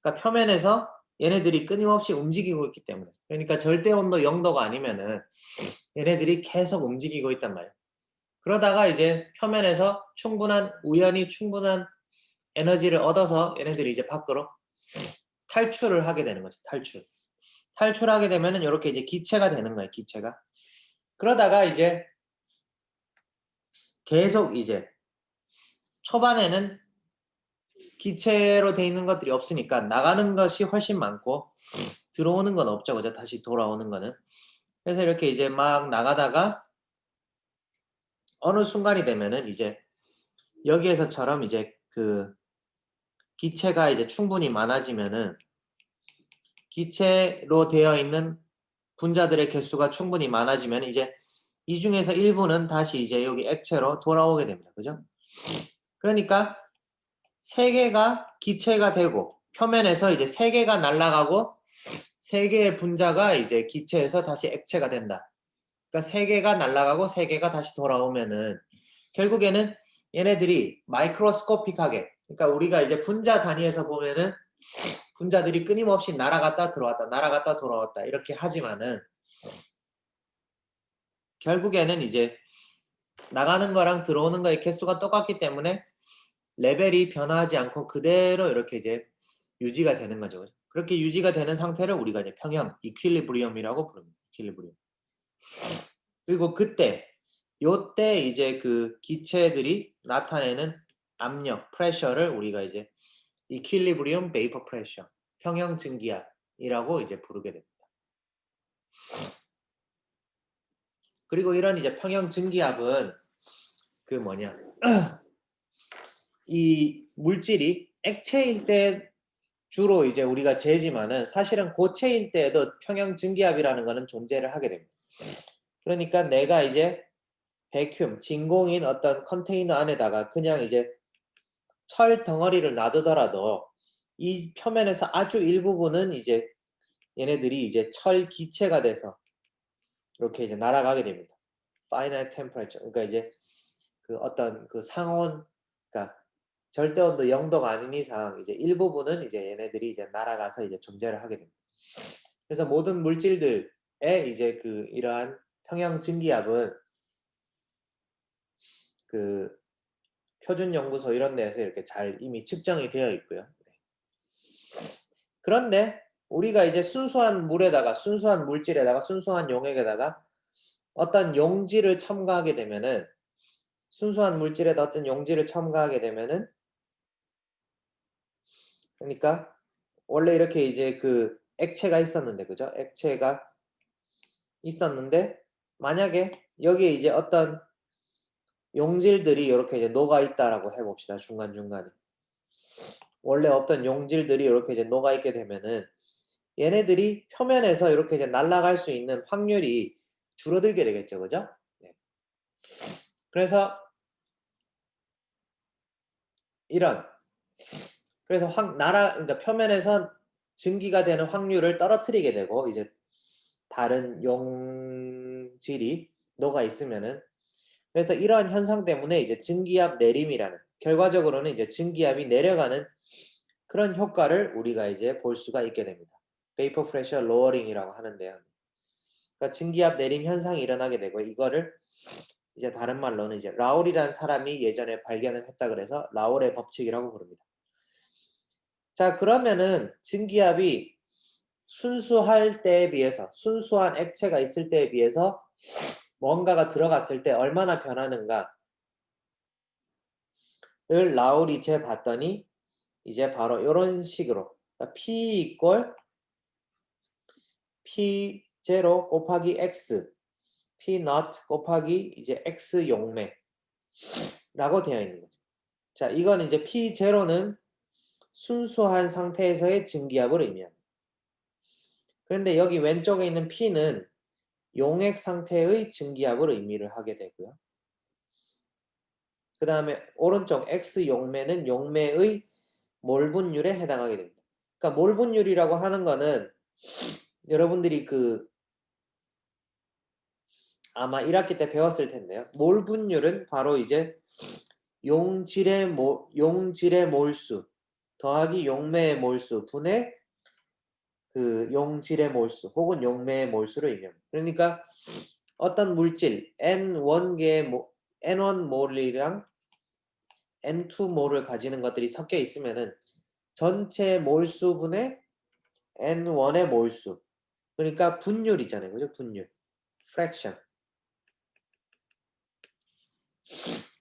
그러니까 표면에서 얘네들이 끊임없이 움직이고 있기 때문에. 그러니까 절대 온도 0도가 아니면은 얘네들이 계속 움직이고 있단 말이에요. 그러다가 이제 표면에서 우연히 충분한 에너지를 얻어서 얘네들이 이제 밖으로 탈출을 하게 되는 거죠. 탈출하게 되면은 이렇게 이제 기체가 되는 거예요. 기체가. 그러다가 이제 계속 이제 초반에는 기체로 돼 있는 것들이 없으니까 나가는 것이 훨씬 많고 들어오는 건 없죠. 그죠? 다시 돌아오는 거는. 그래서 이렇게 이제 막 나가다가 어느 순간이 되면은 이제 여기에서처럼 이제 그 기체가 이제 충분히 많아지면은 기체로 되어 있는 분자들의 개수가 충분히 많아지면 이제 이 중에서 일부는 다시 이제 여기 액체로 돌아오게 됩니다. 그죠? 그러니까 세 개가 기체가 되고 표면에서 이제 세 개가 날아가고 세 개의 분자가 이제 기체에서 다시 액체가 된다. 그러니까 세 개가 날아가고 세 개가 다시 돌아오면은 결국에는 얘네들이 마이크로스코픽하게 그러니까 우리가 이제 분자 단위에서 보면은 분자들이 끊임없이 날아갔다 들어왔다 날아갔다 돌아왔다 이렇게 하지만은 결국에는 이제 나가는 거랑 들어오는 거의 개수가 똑같기 때문에 레벨이 변화하지 않고 그대로 이렇게 이제 유지가 되는 거죠. 그렇게 유지가 되는 상태를 우리가 이제 평형, 이퀄리브리엄이라고 부릅니다. 이퀄리브리엄. 그리고 요때 이제 그 기체들이 나타내는 압력, 프레셔를 우리가 이제 이퀄리브리엄 베이퍼 프레셔, 평형 증기압이라고 이제 부르게 됩니다. 그리고 이런 이제 평형 증기압은 그 뭐냐 이 물질이 액체일 때 주로 이제 우리가 재지만은 사실은 고체일 때에도 평형 증기압이라는 거는 존재를 하게 됩니다. 그러니까 내가 이제 백큐움, 진공인 어떤 컨테이너 안에다가 그냥 이제 철 덩어리를 놔두더라도 이 표면에서 아주 일부분은 이제 얘네들이 이제 철 기체가 돼서 이렇게 이제 날아가게 됩니다. Finite temperature. 그러니까 이제 그 어떤 그 상온, 그러니까 절대 온도 0도가 아닌 이상 이제 일부분은 이제 얘네들이 이제 날아가서 이제 존재를 하게 됩니다. 그래서 모든 물질들의 이제 그 이러한 평형 증기압은 그 표준 연구소 이런 데에서 이렇게 잘 이미 측정이 되어 있고요. 그런데 우리가 이제 순수한 물질에다가 순수한 용액에다가 어떤 용질을 첨가하게 되면은 순수한 물질에다 어떤 용질을 첨가하게 되면은 그러니까 원래 이렇게 이제 그 액체가 있었는데 그죠? 액체가 있었는데 만약에 여기에 이제 어떤 용질들이 이렇게 이제 녹아 있다라고 해봅시다. 중간중간에. 원래 없던 용질들이 이렇게 이제 녹아 있게 되면은 얘네들이 표면에서 이렇게 이제 날아갈 수 있는 확률이 줄어들게 되겠죠. 그죠? 네. 그래서 이런 그래서 그러니까 표면에서 증기가 되는 확률을 떨어뜨리게 되고 이제 다른 용질이 녹아 있으면은 그래서 이러한 현상 때문에 이제 증기압 내림이라는 결과적으로는 이제 증기압이 내려가는 그런 효과를 우리가 이제 볼 수가 있게 됩니다. Vapor Pressure Lowering이라고 하는데요. 그러니까 증기압 내림 현상이 일어나게 되고 이거를 이제 다른 말로는 이제 라울이라는 사람이 예전에 발견을 했다 그래서 라울의 법칙이라고 부릅니다. 자, 그러면은 증기압이 순수할 때에 비해서 순수한 액체가 있을 때에 비해서 뭔가가 들어갔을 때 얼마나 변하는가를 라울이 재봤더니 이제 바로 이런 식으로 P 이퀄 P0 곱하기 X P not 곱하기 이제 X 용매라고 되어 있는 거죠. 자, 이건 이제 P0는 순수한 상태에서의 증기압을 의미합니다. 그런데 여기 왼쪽에 있는 P는 용액 상태의 증기압을 의미를 하게 되고요. 그 다음에 오른쪽 X 용매는 용매의 몰 분율에 해당하게 됩니다. 그러니까 몰 분율이라고 하는 거는 여러분들이 아마 1학기 때 배웠을 텐데요. 몰 분율은 바로 이제 용질의 몰수 더하기 용매의 몰수 분의 그 용질의 몰수 혹은 용매의 몰수를 의미합니다. 그러니까 어떤 물질 N1개의 N1몰이랑 N2몰을 가지는 것들이 섞여 있으면은 전체 몰수분의 N1의 몰수. 그러니까 분율이잖아요. 그죠? 분율. fraction.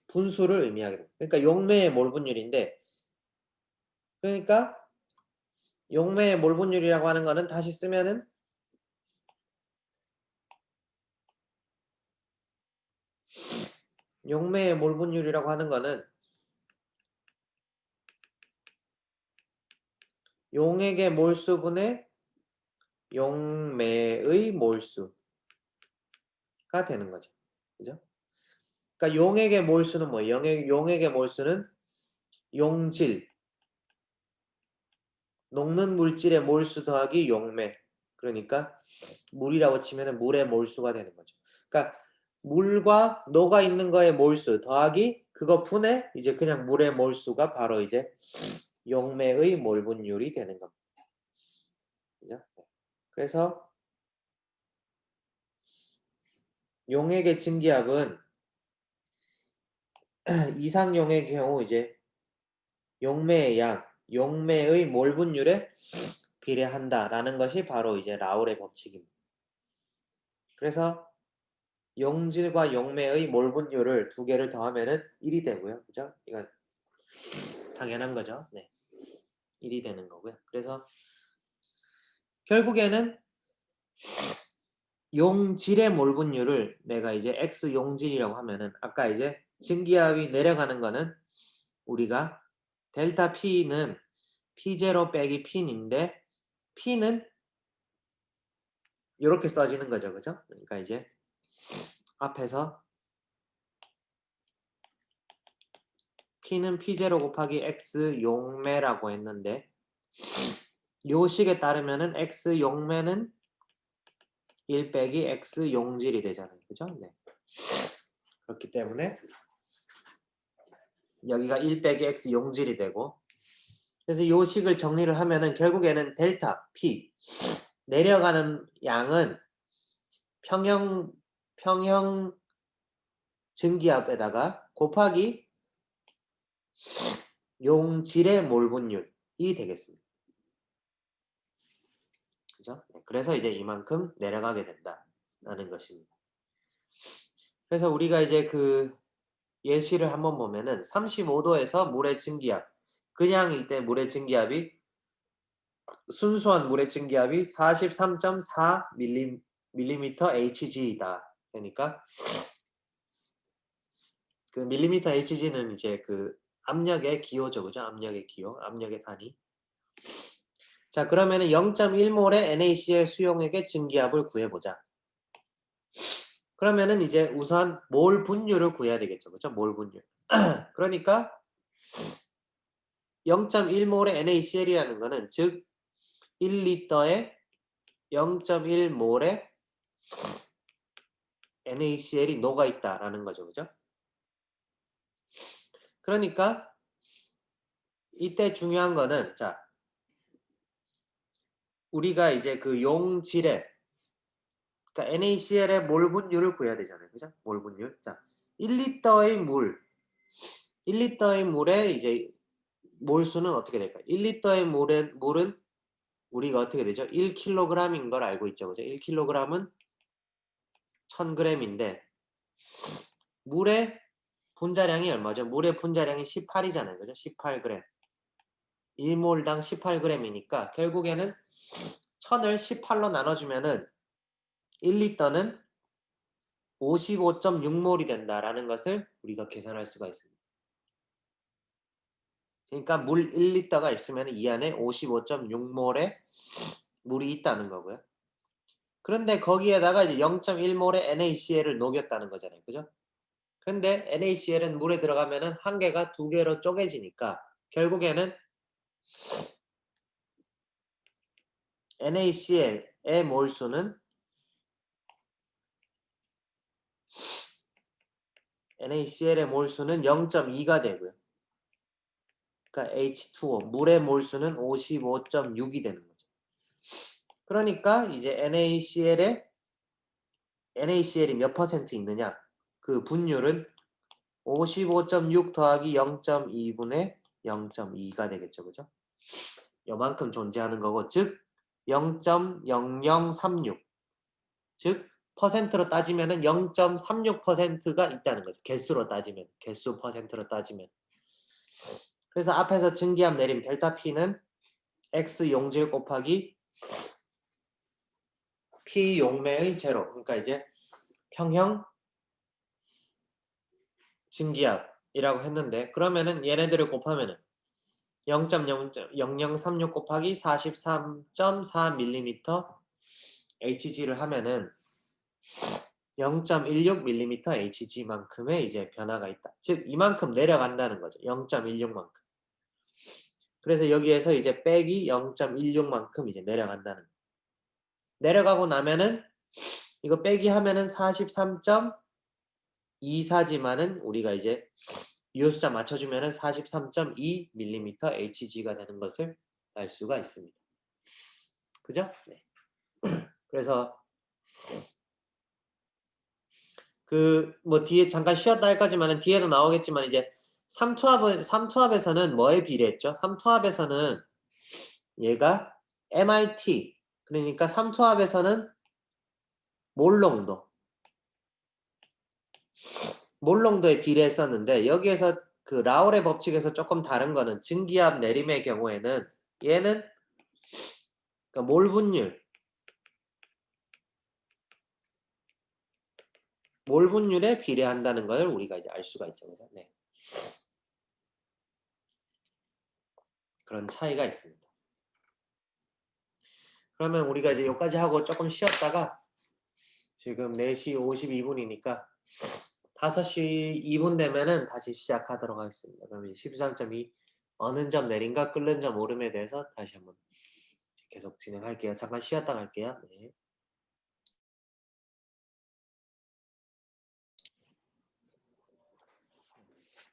분수를 의미하게 됩니다. 그러니까 용매의 몰 분율인데 그러니까 용매의 몰 분율이라고 하는 거는 다시 쓰면은 용매의 몰 분율이라고 하는 거는 용액의 몰수분의 용매의 몰수가 되는 거죠. 그죠? 그러니까 용액의 몰수는 뭐예요? 용액의 몰수는 용질, 녹는 물질의 몰수 더하기 용매. 그러니까 물이라고 치면 물의 몰수가 되는 거죠. 그러니까 물과 녹아 있는 거의 몰수 더하기 그거 분의 이제 그냥 물의 몰수가 바로 이제 용매의 몰 분율이 되는 겁니다. 그죠? 그래서 용액의 증기압은 이상용의 경우 이제 용매의 양, 용매의 몰 분율에 비례한다라는 것이 바로 이제 라울의 법칙입니다. 그래서 용질과 용매의 몰 분율을 두 개를 더하면은 1이 되고요. 그죠? 이건 당연한 거죠. 네. 1이 되는 거고요. 그래서 결국에는 용질의 몰 분율을 내가 이제 X 용질이라고 하면은 아까 이제 증기압이 내려가는 거는 우리가 델타 P는 P0 빼기 P인데 P는 이렇게 써지는 거죠. 그죠? 그러니까 이제 앞에서 P는 P0 곱하기 X 용매라고 했는데 요 식에 따르면은 X 용매는 1 빼기 X 용질이 되잖아요. 그죠? 네. 그렇기 때문에 여기가 1 빼기 X 용질이 되고 그래서 이 식을 정리를 하면은 결국에는 델타 P 내려가는 양은 평형 증기압에다가 곱하기 용질의 몰 분율이 되겠습니다. 그죠? 그래서 이제 이만큼 내려가게 된다라는 것입니다. 그래서 우리가 이제 그 예시를 한번 보면은 35도에서 물의 증기압 그냥 이때 물의 증기압이 순수한 물의 증기압이 43.4 밀리미터 Hg이다. 그러니까 그 밀리미터 Hg는 이제 그 압력의 기호죠. 그죠? 압력의 기호, 압력의 단위. 자, 그러면은 0.1몰의 NaCl 수용액의 증기압을 구해보자. 그러면은 이제 우선 몰 분율을 구해야 되겠죠. 그죠? 몰 분율. 그러니까 0.1몰의 NaCl이라는 거는 즉 1리터에 0.1몰의 NaCl이 녹아있다라는 거죠. 그죠? 그러니까 이때 중요한 거는 자 우리가 이제 그 용질의 그러니까 NaCl의 몰 분율을 구해야 되잖아요. 그죠? 몰 분율. 자, 1리터의 물의 이제 몰수는 어떻게 될까요? 1리터의 물은 우리가 어떻게 되죠? 1kg인 걸 알고 있죠. 그죠? 1kg은 1000g인데 물의 분자량이 얼마죠? 물의 분자량이 18이잖아요. 그죠? 18g. 1몰당 18g이니까 결국에는 1000을 18로 나눠주면은 1리터는 55.6몰이 된다라는 것을 우리가 계산할 수가 있습니다. 그러니까 물 1리터가 있으면 이 안에 55.6몰의 물이 있다는 거고요. 그런데 거기에다가 이제 0.1몰의 NaCl을 녹였다는 거잖아요. 그죠? 그런데 NaCl은 물에 들어가면은 한 개가 두 개로 쪼개지니까 결국에는 NaCl의 몰수는 NaCl의 몰수는 0.2가 되고요. 그러니까 H2O 물의 몰수는 55.6이 되는 거죠. 그러니까 이제 NaCl이 몇 퍼센트 있느냐? 그 분율은 55.6 더하기 0.2분의 0.2가 되겠죠. 그죠? 요만큼 존재하는 거고 즉 0.0036 즉 퍼센트로 따지면은 0.36%가 있다는 거죠. 개수로 따지면 개수 퍼센트로 따지면 그래서 앞에서 증기압 내림 델타 P는 X 용질 곱하기 P 용매의 제로 그러니까 이제 평형 증기압이라고 했는데 그러면은 얘네들을 곱하면은 0.0036 곱하기 43.4mm Hg를 하면은 0.16mm Hg만큼의 이제 변화가 있다. 즉 이만큼 내려간다는 거죠. 0.16만큼. 그래서 여기에서 이제 빼기 0.16만큼 이제 내려간다는 거예요. 내려가고 나면은 이거 빼기 하면은 43.24지만은 우리가 이제 유효수자 맞춰주면은 43.2mm Hg가 되는 것을 알 수가 있습니다. 그죠? 네. 그래서 그 뭐 뒤에 잠깐 쉬었다 할 거지만은 뒤에도 나오겠지만 이제 삼투압에서는 뭐에 비례했죠? 삼투압에서는 얘가 MRT 그러니까 삼투압에서는 몰농도에 비례했었는데 여기에서 그 라울의 법칙에서 조금 다른 거는 증기압 내림의 경우에는 얘는 그러니까 몰 분율에 비례한다는 걸 우리가 이제 알 수가 있죠. 그래서 네. 그런 차이가 있습니다. 그러면 우리가 이제 여기까지 하고 조금 쉬었다가 지금 4시 52분이니까 5시 2분 되면은 다시 시작하도록 하겠습니다. 그러면 13.2 어느 점 내림과 끓는 점 오름에 대해서 다시 한번 계속 진행할게요. 잠깐 쉬었다 갈게요. 네.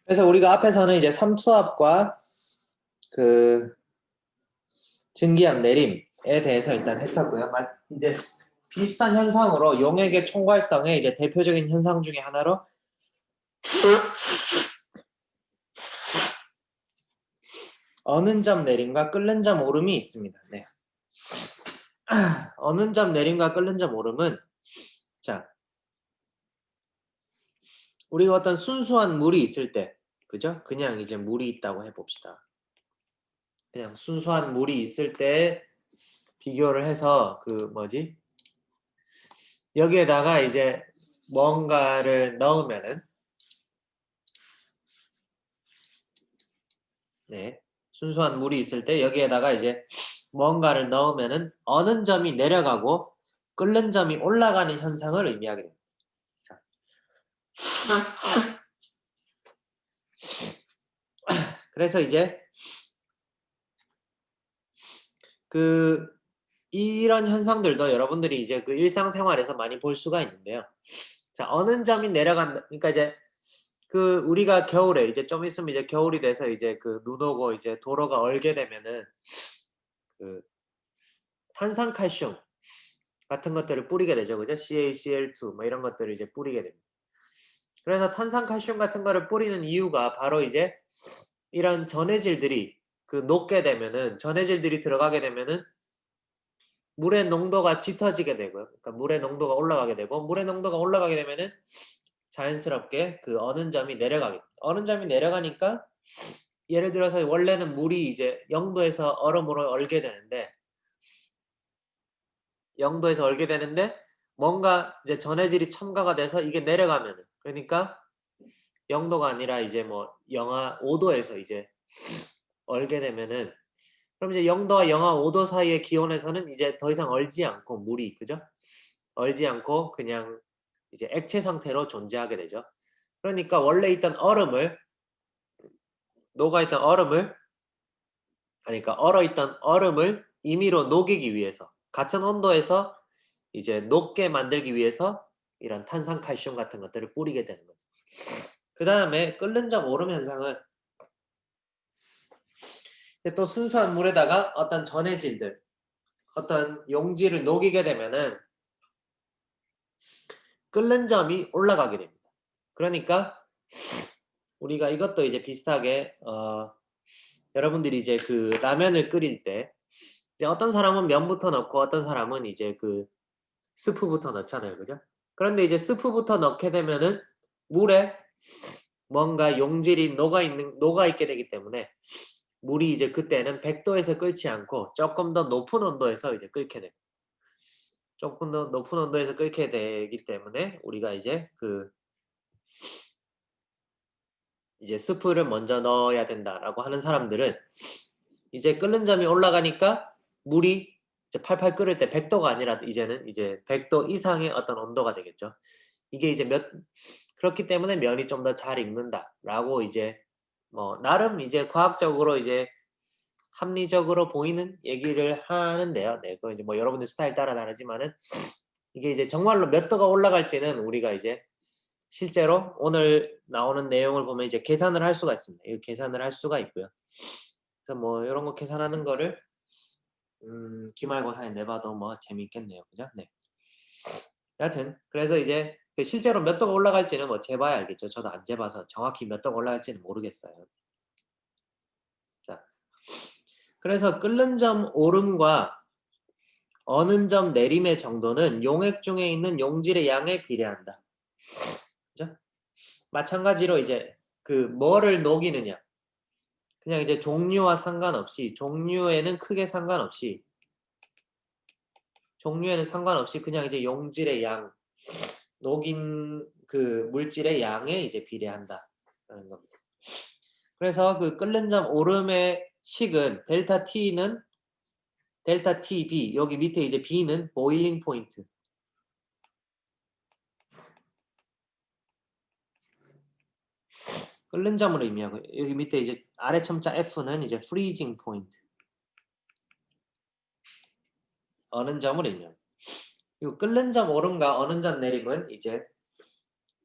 그래서 우리가 앞에서는 이제 삼투압과 그 증기압 내림에 대해서 일단 했었고요. 이제 비슷한 현상으로 용액의 총괄성의 이제 대표적인 현상 중에 하나로 어는 점 내림과 끓는 점 오름이 있습니다. 네. 어는 점 내림과 끓는 점 오름은 자 우리가 어떤 순수한 물이 있을 때 그죠? 그냥 이제 물이 있다고 해봅시다. 그냥 순수한 물이 있을 때 비교를 해서 그 뭐지? 여기에다가 이제 뭔가를 넣으면은 네. 순수한 물이 있을 때 여기에다가 이제 뭔가를 넣으면은 어는 점이 내려가고 끓는 점이 올라가는 현상을 의미하게 됩니다. 자. 그래서 이제 이런 현상들도 여러분들이 이제 그 일상생활에서 많이 볼 수가 있는데요. 자, 어느 점이 내려간다. 그러니까 이제 우리가 겨울에 이제 좀 있으면 이제 겨울이 돼서 이제 눈 오고 이제 도로가 얼게 되면은 탄산칼슘 같은 것들을 뿌리게 되죠. 그죠? CaCl2 뭐 이런 것들을 이제 뿌리게 됩니다. 그래서 탄산칼슘 같은 거를 뿌리는 이유가 바로 이제 이런 전해질들이 녹게 되면은 전해질들이 들어가게 되면은 물의 농도가 짙어지게 되고요. 그러니까 물의 농도가 올라가게 되고 물의 농도가 올라가게 되면은 자연스럽게 어는 점이 내려가게 됩니다. 어는 점이 내려가니까 예를 들어서 원래는 물이 이제 0도에서 얼음으로 얼게 되는데 0도에서 얼게 되는데 뭔가 이제 전해질이 첨가가 돼서 이게 내려가면은 그러니까 0도가 아니라 이제 뭐 영하 5도에서 이제 얼게 되면은 그럼 이제 0도와 영하 5도 사이의 기온에서는 이제 더 이상 얼지 않고 물이 그죠? 얼지 않고 그냥 이제 액체 상태로 존재하게 되죠. 그러니까 원래 있던 얼음을 녹아있던 얼음을 그러니까 얼어있던 얼음을 임의로 녹이기 위해서 같은 온도에서 이제 녹게 만들기 위해서 이런 탄산칼슘 같은 것들을 뿌리게 되는 거죠. 그 다음에 끓는 점 오름 현상은 또 순수한 물에다가 어떤 전해질들 어떤 용질을 녹이게 되면은 끓는 점이 올라가게 됩니다. 그러니까 우리가 이것도 이제 비슷하게 여러분들이 이제 라면을 끓일 때 이제 어떤 사람은 면부터 넣고 어떤 사람은 이제 스프부터 넣잖아요. 그죠? 그런데 이제 스프부터 넣게 되면은 물에 뭔가 용질이 녹아있게 되기 때문에 물이 이제 그때는 100도에서 끓지 않고 조금 더 높은 온도에서 이제 끓게 됩니다. 조금 더 높은 온도에서 끓게 되기 때문에 우리가 이제 이제 스프를 먼저 넣어야 된다라고 하는 사람들은 이제 끓는 점이 올라가니까 물이 이제 팔팔 끓을 때 100도가 아니라 이제는 이제 100도 이상의 어떤 온도가 되겠죠. 이게 이제 그렇기 때문에 면이 좀 더 잘 익는다라고 이제 뭐 나름 이제 과학적으로 이제 합리적으로 보이는 얘기를 하는데요. 네, 그 이제 뭐 여러분들 스타일 따라 다르지만은 이게 이제 정말로 몇 도가 올라갈지는 우리가 이제 실제로 오늘 나오는 내용을 보면 이제 계산을 할 수가 있습니다. 이 계산을 할 수가 있고요. 그래서 뭐 이런 거 계산하는 거를 기말고사에 내봐도 뭐 재미있겠네요. 그죠? 네. 여하튼 그래서 이제 실제로 몇 도가 올라갈지는 뭐 재봐야 알겠죠. 저도 안 재봐서 정확히 몇 도가 올라갈지는 모르겠어요. 자, 그래서 끓는 점 오름과 어는 점 내림의 정도는 용액 중에 있는 용질의 양에 비례한다. 그죠? 마찬가지로 이제 뭐를 녹이느냐. 그냥 이제 종류와 상관없이 종류에는 상관없이 그냥 이제 용질의 양, 녹인 물질의 양에 이제 비례한다라는 겁니다. 그래서 끓는 점 오름의 식은 델타 TB 여기 밑에 이제 B는 보일링 포인트. 끓는 점으로 의미하고 여기 밑에 이제 아래 첨자 F는 이제 freezing 포인트. 어는 점을 의미합니다. 이 끓는 점 오름과 어는 점 내림은 이제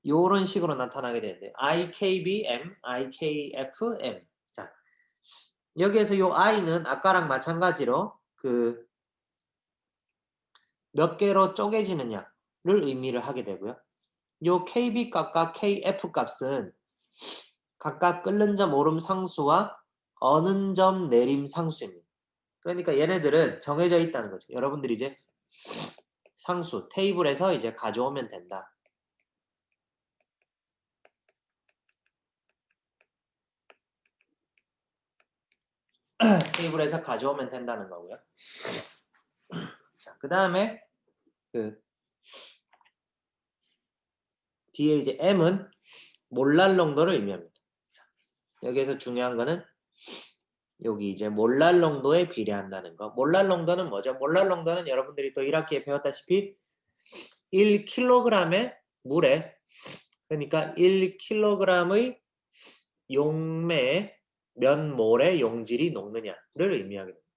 이런 식으로 나타나게 되는데 IKBM, IKFM. 자, 여기에서 이 I는 아까랑 마찬가지로 몇 개로 쪼개지느냐를 의미를 하게 되고요. 이 KB 값과 KF 값은 각각 끓는 점 오름 상수와 어는 점 내림 상수입니다. 그러니까 얘네들은 정해져 있다는 거죠. 여러분들이 이제 상수 테이블에서 이제 가져오면 된다. 테이블에서 가져오면 된다는 거고요. 자, 그 다음에 뒤에 이제 M은 몰랄 농도를 의미합니다. 자, 여기에서 중요한 거는 여기 이제 몰랄 농도에 비례한다는 거. 몰랄 농도는 뭐죠? 몰랄 농도는 여러분들이 또 1학기에 배웠다시피 1kg의 물에 그러니까 1kg의 용매에 몇 몰의 용질이 녹느냐를 의미하게 됩니다.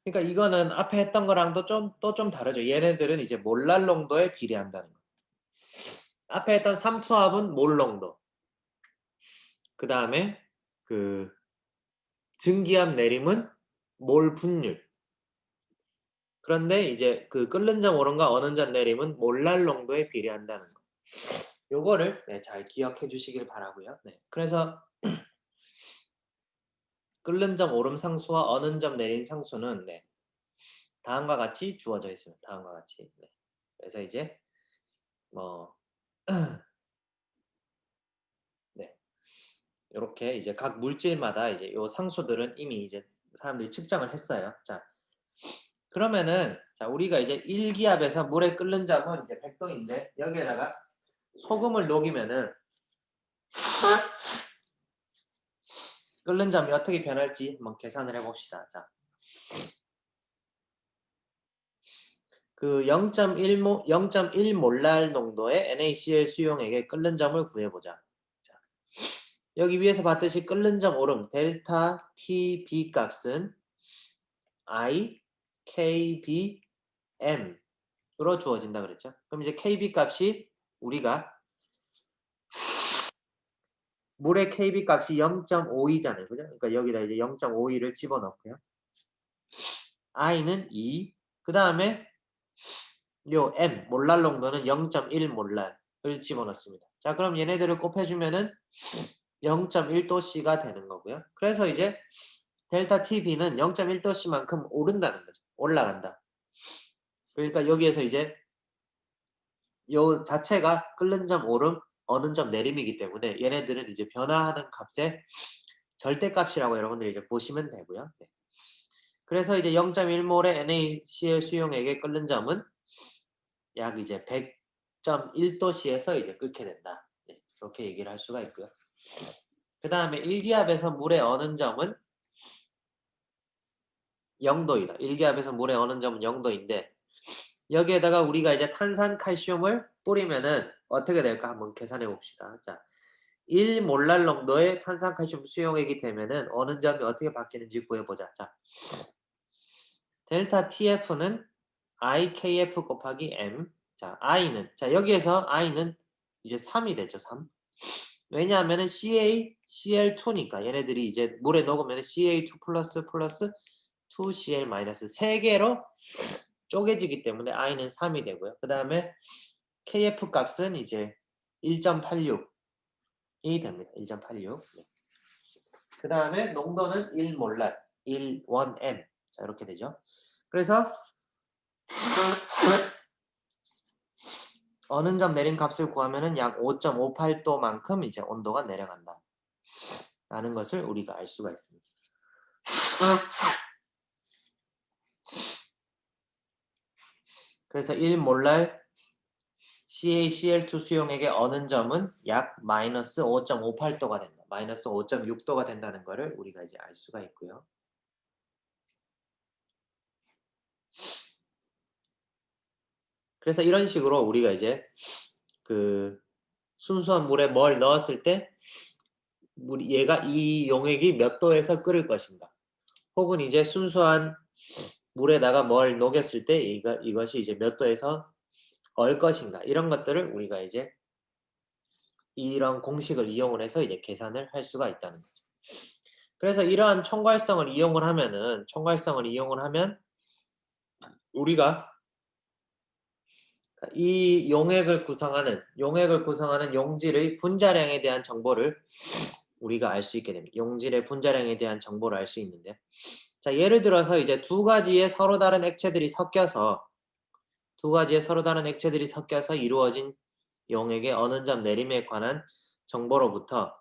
그러니까 이거는 앞에 했던 거랑도 또 좀 다르죠. 얘네들은 이제 몰랄 농도에 비례한다는 거. 앞에 했던 삼투압은 몰 농도. 그 다음에 그 증기압 내림은 몰 분율. 그런데 이제 그 끓는 점 오름과 어는 점 내림은 몰랄 농도에 비례한다는 거. 요거를 네, 잘 기억해 주시길 바라고요. 네. 그래서 끓는 점 오름 상수와 어는 점 내림 상수는 네, 다음과 같이 주어져 있습니다. 다음과 같이. 네. 그래서 이제 뭐 네. 요렇게 이제 각 물질마다 이제 요 상수들은 이미 이제 사람들이 측정을 했어요. 자. 그러면은 자, 우리가 이제 1기압에서 물에 끓는 점은 이제 100도인데 여기에다가 소금을 녹이면은 끓는 점이 어떻게 변할지 한번 계산을 해 봅시다. 자. 그 0.1 몰랄 농도의 NaCl 수용액의 끓는 점을 구해보자. 자, 여기 위에서 봤듯이 끓는 점 오름 델타 TB 값은 I, KB, M으로 주어진다 그랬죠. 그럼 이제 KB 값이 우리가 물의 KB 값이 0.52잖아요. 그죠? 그러니까 여기다 이제 0.52를 집어넣고요. I는 2. 그 다음에 요 M, 몰랄 농도는 0.1 몰랄을 집어넣습니다. 자, 그럼 얘네들을 곱해주면은 0.1도씨가 되는 거고요. 그래서 이제 델타 TB는 0.1도씨만큼 오른다는 거죠. 올라간다. 그러니까 여기에서 이제 요 자체가 끓는 점 오름, 어는 점 내림이기 때문에 얘네들은 이제 변화하는 값의 절대값이라고 여러분들이 이제 보시면 되고요. 네. 그래서 이제 0.1몰의 NaCl 수용액의 끓는 점은 약 이제 100.1도씨에서 이제 끓게 된다. 네. 이렇게 얘기를 할 수가 있고요. 그 다음에 1기압에서 물에 어는 점은 0도이다. 1기압에서 물에 어는 점은 0도인데 여기에다가 우리가 이제 탄산칼슘을 뿌리면은 어떻게 될까 한번 계산해 봅시다. 자, 1몰랄 농도의 탄산칼슘 수용액이 되면은 어는 점이 어떻게 바뀌는지 구해보자. 자, 델타 TF는 IKF 곱하기 M. 자, I는 자 여기에서 I는 이제 3이 되죠. 3. 왜냐하면은 CaCl2니까 얘네들이 이제 물에 녹으면 Ca2 플러스 2Cl 마이너스 3개로 쪼개지기 때문에 I는 3이 되고요. 그 다음에 KF 값은 이제 1.86이 됩니다. 1.86. 네. 그 다음에 농도는 1몰랄, 1M. 자, 이렇게 되죠. 그래서 어는 점 내린 값을 구하면은 약 5.58도만큼 이제 온도가 내려간다. 라는 것을 우리가 알 수가 있습니다. 그래서 1몰랄 CaCl2 수용액의 어는 점은 약 마이너스 5.58도가 된다. 마이너스 5.6도가 된다는 것을 우리가 이제 알 수가 있고요. 그래서 이런 식으로 우리가 이제 그 순수한 물에 뭘 넣었을 때 얘가 이 용액이 몇 도에서 끓을 것인가. 혹은 이제 순수한 물에다가 뭘 녹였을 때 이것이 이제 몇 도에서 얼 것인가. 이런 것들을 우리가 이제 이런 공식을 이용을 해서 이제 계산을 할 수가 있다는 거죠. 그래서 이러한 총괄성을 이용을 하면 우리가 이 용액을 구성하는 용질의 분자량에 대한 정보를 우리가 알 수 있게 됩니다. 용질의 분자량에 대한 정보를 알 수 있는데, 자 예를 들어서 이제 두 가지의 서로 다른 액체들이 섞여서 이루어진 용액의 어는 점 내림에 관한 정보로부터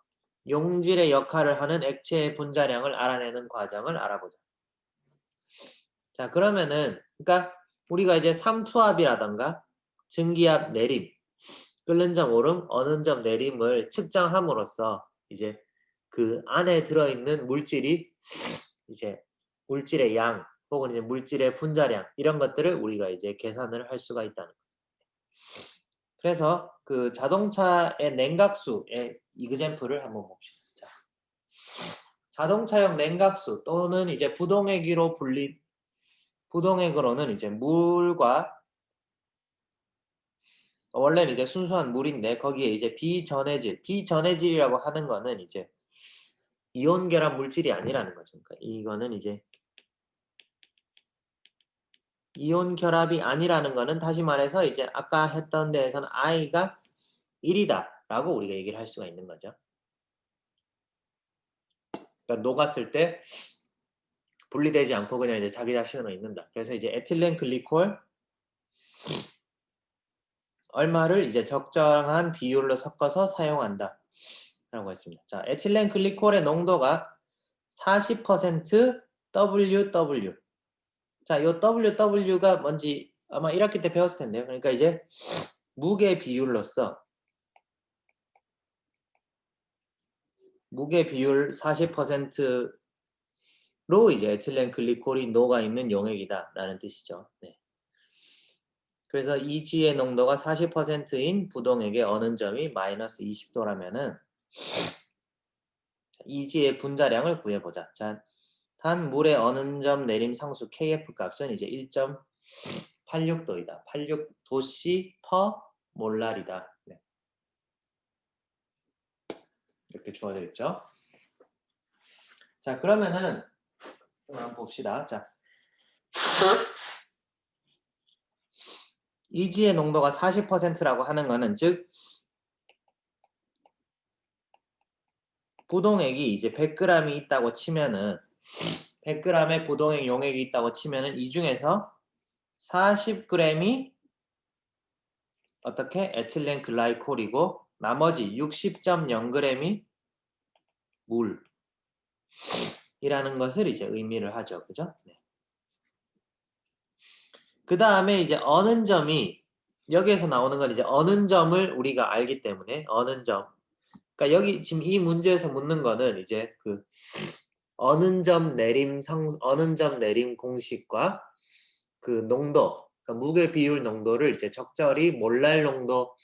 용질의 역할을 하는 액체의 분자량을 알아내는 과정을 알아보자. 자 그러면은 그러니까 우리가 이제 삼투압이라던가 증기압 내림, 끓는 점 오름, 어는 점 내림을 측정함으로써 이제 그 안에 들어있는 물질이 이제 물질의 양 혹은 이제 물질의 분자량 이런 것들을 우리가 이제 계산을 할 수가 있다는 거죠. 그래서 그 자동차의 냉각수의 이그젬플을 한번 봅시다. 자, 자동차용 냉각수 또는 이제 부동액으로 부동액으로는 이제 물과 원래는 이제 순수한 물인데 거기에 이제 비전해질이라고 하는 거는 이제 이온 결합 물질이 아니라는 거죠. 그러니까 이거는 이제 이온 결합이 아니라는 거는 다시 말해서 이제 아까 했던 데에서는 I가 1이다라고 우리가 얘기를 할 수가 있는 거죠. 그러니까 녹았을 때 분리되지 않고 그냥 이제 자기 자신으로 있는다. 그래서 이제 에틸렌 글리콜 얼마를 이제 적정한 비율로 섞어서 사용한다. 라고 했습니다. 자, 에틸렌 글리콜의 농도가 40% WW. 자, 요 WW가 뭔지 아마 1학기 때 배웠을 텐데요. 그러니까 이제 무게 비율로서 무게 비율 40%로 이제 에틸렌 글리콜이 녹아 있는 용액이다라는 뜻이죠. 네. 그래서 EG의 농도가 40%인 부동액의 어는 점이 마이너스 20도라면은 EG의 분자량을 구해보자. 자, 단 물의 어는 점 내림 상수 KF 값은 이제 1.86도이다. 86도씨 퍼 몰랄이다. 네. 이렇게 주어져 있죠. 자, 그러면은 한번 봅시다. 자, EG의 농도가 40%라고 하는 거는 즉 부동액이 이제 100g이 있다고 치면은 100g의 부동액 용액이 있다고 치면은 이 중에서 40g이 어떻게 에틸렌 글라이콜이고 나머지 60.0g이 물이라는 것을 이제 의미를 하죠. 그죠? 네. 그 다음에 이제 어는 점이 여기에서 나오는 건 이제 어는 점을 우리가 알기 때문에 어는 점. 그러니까 여기 지금 이 문제에서 묻는 거는 이제 그 어는 점 내림 공식과 그 농도, 그러니까 무게 비율 농도를 이제 적절히 몰랄 농도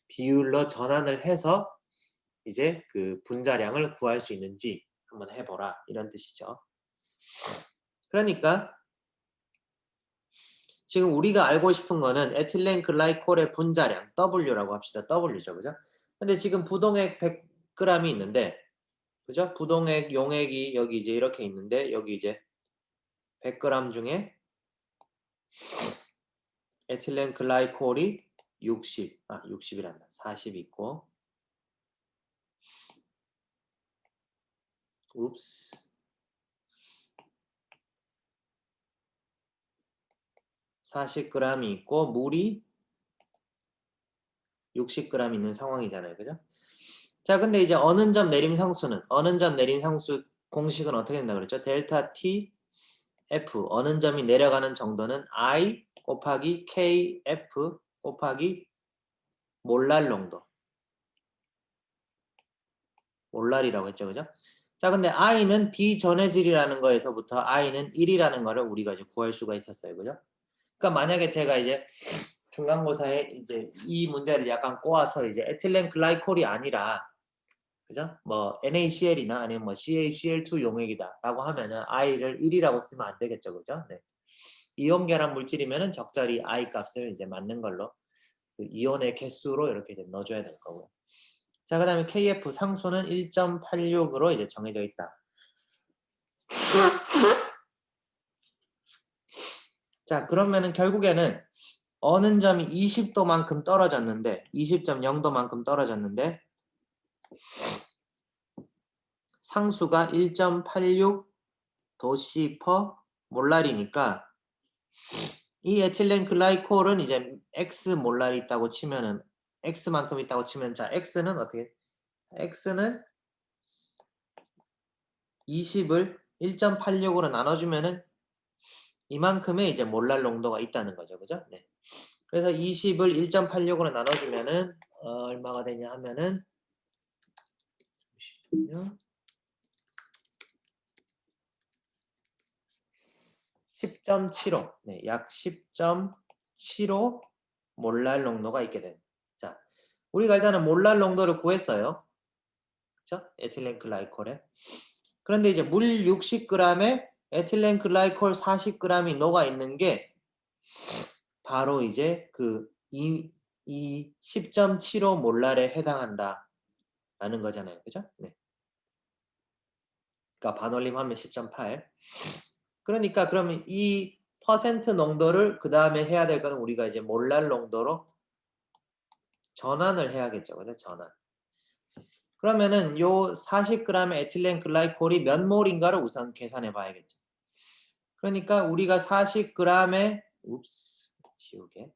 비율로 전환을 해서 이제 그 분자량을 구할 수 있는지 한번 해보라 이런 뜻이죠. 그러니까 지금 우리가 알고 싶은 거는 에틸렌 글라이콜의 분자량 W라고 합시다. W죠, 그죠? 근데 지금 부동액 100g이 있는데, 그죠? 부동액 용액이 여기 이제 이렇게 있는데 여기 이제 100g 중에 에틸렌 글라이콜이 60이란다. 40 있고, 웁스. 40g이 있고 물이 60g 있는 상황이잖아요. 그죠? 자, 근데 이제 어는 점 내림 상수는 어는 점 내림 상수 공식은 어떻게 된다 그랬죠? 델타 T F 어는 점이 내려가는 정도는 I 곱하기 KF 곱하기 몰랄 농도. 몰랄이라고 했죠. 그죠? 자, 근데 I는 비전해질이라는 거에서부터 I는 1이라는 거를 우리가 이제 구할 수가 있었어요. 그죠? 그러니까 만약에 제가 이제 중간고사에 이제 이 문제를 약간 꼬아서 이제 에틸렌 글라이콜이 아니라 그죠? 뭐 NaCl이나 아니면 뭐 CaCl2 용액이다라고 하면은 I를 1이라고 쓰면 안 되겠죠. 그죠? 네. 이온 결합 물질이면은 적절히 I 값을 이제 맞는 걸로 그 이온의 개수로 이렇게 이제 넣어줘야 될 거고요. 자, 그다음에 KF 상수는 1.86으로 이제 정해져 있다. 자, 그러면은 결국에는 어는 점이 20도만큼 떨어졌는데 20.0도만큼 떨어졌는데 상수가 1.86도씨 퍼 몰랄이니까 이 에틸렌 글라이콜은 이제 X 몰랄이 있다고 치면은 X만큼 있다고 치면 자 X는 어떻게? X는 20을 1.86으로 나눠주면은 이만큼의 이제 몰랄 농도가 있다는 거죠, 그죠? 네. 그래서 20을 1.86으로 나눠주면은 얼마가 되냐 하면은 10.75, 네, 약 10.75 몰랄 농도가 있게 됩니다. 자, 우리가 일단은 몰랄 농도를 구했어요. 그렇죠? 에틸렌 글라이콜에. 그런데 이제 물 60g에 에틸렌 글라이콜 40g이 녹아 있는 게 바로 이제 이 10.75 몰랄에 해당한다라는 거잖아요. 그죠? 네. 그러니까 반올림하면 10.8. 그러니까 그러면 이 퍼센트 농도를 그 다음에 해야 될 거는 우리가 이제 몰랄 농도로 전환을 해야겠죠. 그죠? 전환. 그러면은 요 40g의 에틸렌 글라이콜이 몇 몰인가를 우선 계산해 봐야겠죠. 그러니까 우리가 40g의 지우개.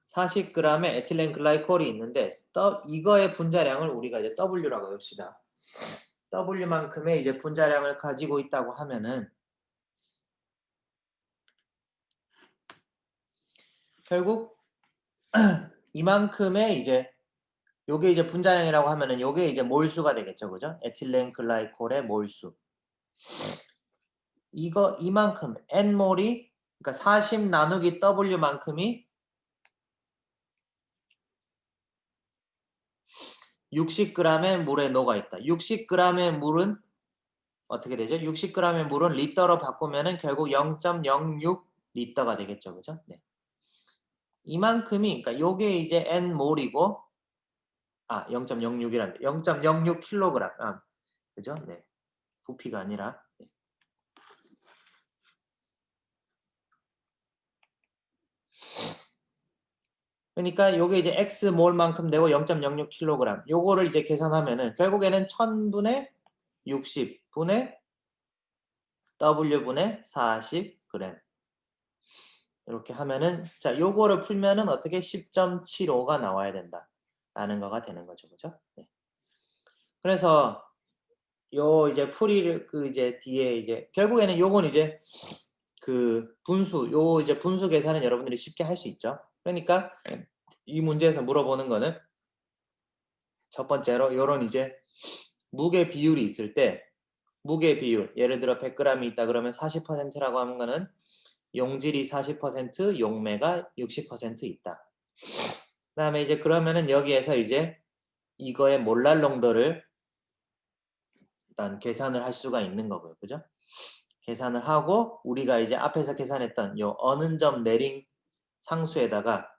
40g의 에틸렌 글라이콜이 있는데 이거의 분자량을 우리가 이제 W라고 합시다. W만큼의 이제 분자량을 가지고 있다고 하면은 결국 이만큼의 이제 요게 이제 분자량이라고 하면은 요게 이제 몰수가 되겠죠. 그죠? 에틸렌 글라이콜의 몰수. 이만큼 N몰이 그러니까 40 나누기 W만큼이 60g의 물에 녹아 있다. 60g의 물은 어떻게 되죠? 60g의 물은 리터로 바꾸면은 결국 0.06 리터가 되겠죠. 그죠? 네. 이만큼이 그러니까 요게 이제 N몰이고 0.06이란데 0.06 킬로그램. 그죠? 네. 부피가 아니라 네. 그러니까 요게 이제 X몰만큼 되고 0.06 킬로그램. 요거를 이제 계산하면은 결국에는 1000분의 60분의 W분의 40g. 이렇게 하면은 자, 요거를 풀면은 어떻게 10.75가 나와야 된다라는 거가 되는 거죠. 그죠? 네. 그래서 요 이제 풀이를 이제 뒤에 이제 결국에는 요건 이제 요 이제 분수 계산은 여러분들이 쉽게 할 수 있죠. 그러니까 이 문제에서 물어보는 거는 첫 번째로 요런 이제 무게 비율이 있을 때 무게 비율 예를 들어 100g이 있다 그러면 40%라고 하는 거는 용질이 40%, 용매가 60% 있다. 그다음에 이제 그러면은 여기에서 이제 이거의 몰랄 농도를 일단 계산을 할 수가 있는 거고요. 그죠? 계산을 하고 우리가 이제 앞에서 계산했던 요 어느 점 내린 상수에다가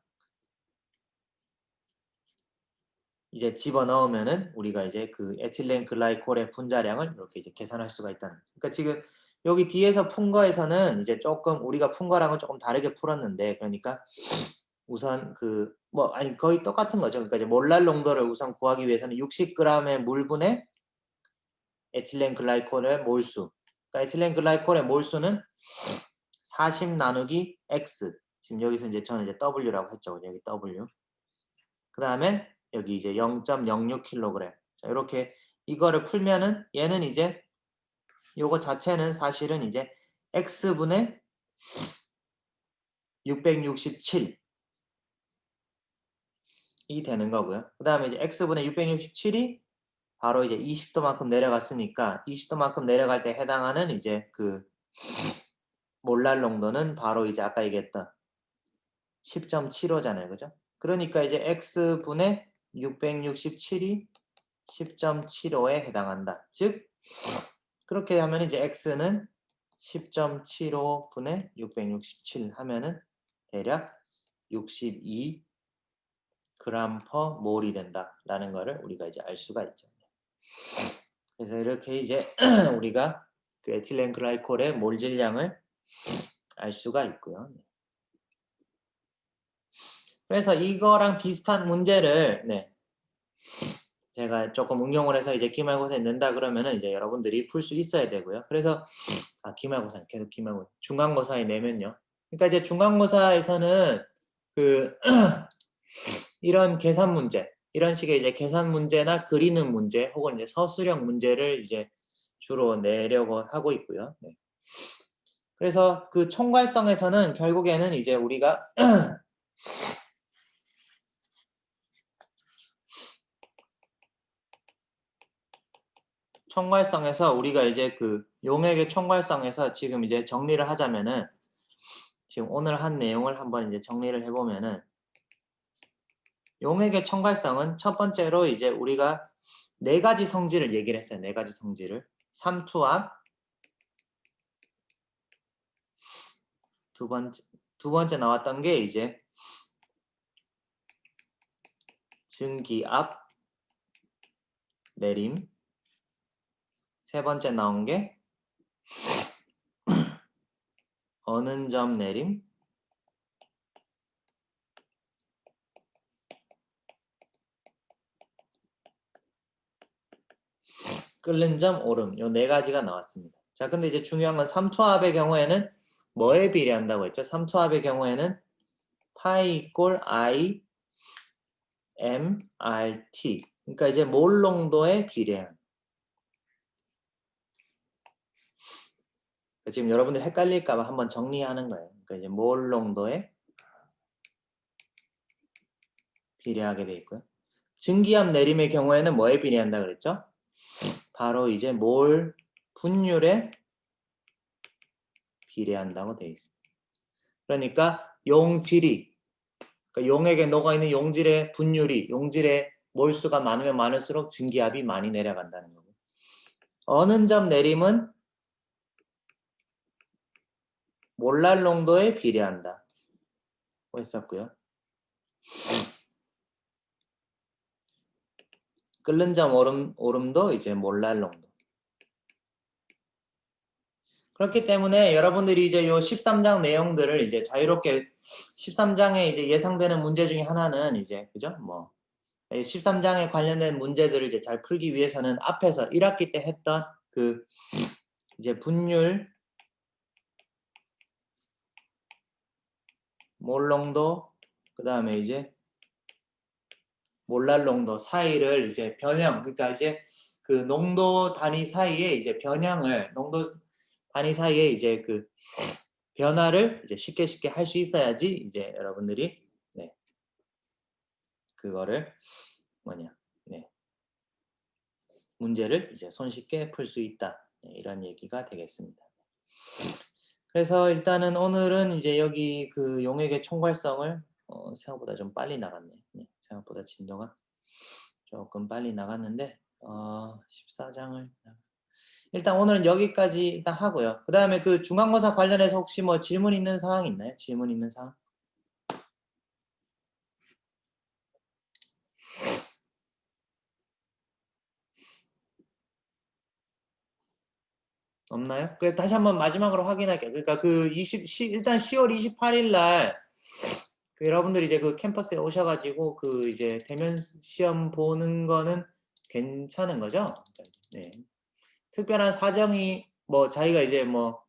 이제 집어넣으면은 우리가 이제 에틸렌 글라이콜의 분자량을 이렇게 이제 계산할 수가 있다는. 그러니까 지금 여기 뒤에서 푼 거에서는 이제 조금 우리가 푼 거랑은 조금 다르게 풀었는데 그러니까 우선 거의 똑같은 거죠. 그러니까 이제 몰랄 농도를 우선 구하기 위해서는 60g의 물분의 에틸렌 글라이콜의 몰수. 그러니까 에틸렌 글라이콜의 몰수는 40 나누기 X. 지금 여기서 이제 저는 이제 W라고 했죠. 여기 W. 그 다음에 여기 이제 0.06kg. 자, 이렇게 이거를 풀면은 얘는 이제 요거 자체는 사실은 이제 X분의 667이 되는 거고요. 그 다음에 이제 X분의 667이 바로 이제 20도만큼 내려갔으니까 20도만큼 내려갈 때 해당하는 이제 몰랄 농도는 바로 이제 아까 얘기했던 10.75잖아요. 그죠? 그러니까 이제 X분의 667이 10.75에 해당한다. 즉 그렇게 하면 이제 X는 10.75분의 667 하면은 대략 62g per 몰이 된다라는 거를 우리가 이제 알 수가 있죠. 그래서 이렇게 이제 우리가 에틸렌 글라이콜의 몰질량을 알 수가 있고요. 그래서 이거랑 비슷한 문제를 제가 조금 응용을 해서 이제 기말고사에 낸다 그러면은 이제 여러분들이 풀 수 있어야 되고요. 그래서 기말고사 계속 기말고사 중간고사에 내면요. 그러니까 이제 중간고사에서는 이런 계산 문제, 이런 식의 이제 계산 문제나 그리는 문제 혹은 이제 서술형 문제를 이제 주로 내려고 하고 있고요. 네. 그래서 총괄성에서는 결국에는 이제 우리가 총괄성에서 우리가 이제 용액의 총괄성에서 지금 이제 정리를 하자면은 지금 오늘 한 내용을 한번 이제 정리를 해보면은 용액의 첨가성은 첫 번째로 이제 우리가 네 가지 성질을 얘기를 했어요. 네 가지 성질을. 삼투압, 두 번째 나왔던 게 이제 증기압, 내림. 세 번째 나온 게 어는 점 내림. 끓는 점 오름. 요 네 가지가 나왔습니다. 자, 근데 이제 중요한 건 삼투압의 경우에는 뭐에 비례한다고 했죠? 삼투압의 경우에는 파이 이꼴 I M R T. 그러니까 이제 몰 농도에 비례한. 지금 여러분들 헷갈릴까 봐 한번 정리하는 거예요. 그러니까 이제 몰 농도에 비례하게 돼 있고요. 증기압 내림의 경우에는 뭐에 비례한다 그랬죠? 바로 이제 몰 분율에 비례한다고 돼 있습니다. 그러니까 용질이, 그러니까 용액에 녹아있는 용질의 분율이, 용질의 몰수가 많으면 많을수록 증기압이 많이 내려간다는 거고. 어는 점 내림은 몰랄 농도에 비례한다. 했었고요. 끓는 점 오름도 이제 몰랄 농도. 그렇기 때문에 여러분들이 이제 요 13장 내용들을 이제 자유롭게 13장에 이제 예상되는 문제 중에 하나는 이제 그죠? 뭐 13장에 관련된 문제들을 이제 잘 풀기 위해서는 앞에서 1학기 때 했던 그 이제 분율, 몰 농도, 그다음에 이제 몰랄 농도 사이를 이제 변형, 그러니까 이제 그 농도 단위 사이에 이제 변형을 농도 단위 사이에 이제 그 변화를 이제 쉽게 할 수 있어야지 이제 여러분들이 네. 그거를 뭐냐? 네. 문제를 이제 손쉽게 풀 수 있다. 네, 이런 얘기가 되겠습니다. 그래서 일단은 오늘은 이제 여기 그 용액의 총괄성을 생각보다 좀 빨리 나갔네. 네, 생각보다 진도가 조금 빨리 나갔는데 14장을 일단 오늘은 여기까지 일단 하고요. 그 다음에 그 중간고사 관련해서 혹시 뭐 질문 있는 사항 있나요? 질문 있는 사항? 없나요? 그래 다시 한번 마지막으로 확인할게요. 그러니까 그 일단 10월 28일 날 그 여러분들이 이제 그 캠퍼스에 오셔가지고 그 이제 대면 시험 보는 거는 괜찮은 거죠? 네. 특별한 사정이 뭐 자기가 이제 뭐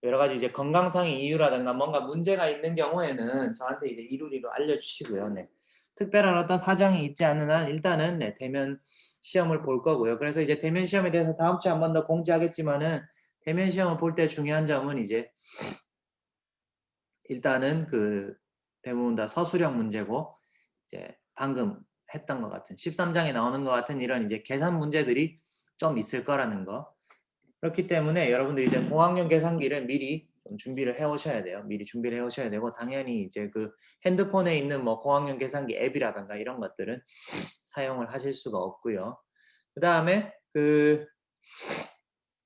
여러 가지 이제 건강상의 이유라든가 뭔가 문제가 있는 경우에는 저한테 이제 이루리로 알려주시고요. 네. 특별한 어떤 사정이 있지 않는 한 일단은 네, 대면 시험을 볼 거고요. 그래서 이제 대면 시험에 대해서 다음 주에 한 번 더 공지하겠지만은 대면 시험을 볼 때 중요한 점은 이제 일단은 그 대부분 다 서술형 문제고 이제 방금 했던 것 같은 13장에 나오는 것 같은 이런 이제 계산 문제들이 좀 있을 거라는 거. 그렇기 때문에 여러분들이 이제 공학용 계산기를 미리 좀 준비를 해 오셔야 돼요. 미리 준비를 해 오셔야 되고 당연히 이제 그 핸드폰에 있는 뭐 공학용 계산기 앱이라든가 이런 것들은 사용을 하실 수가 없고요. 그다음에 그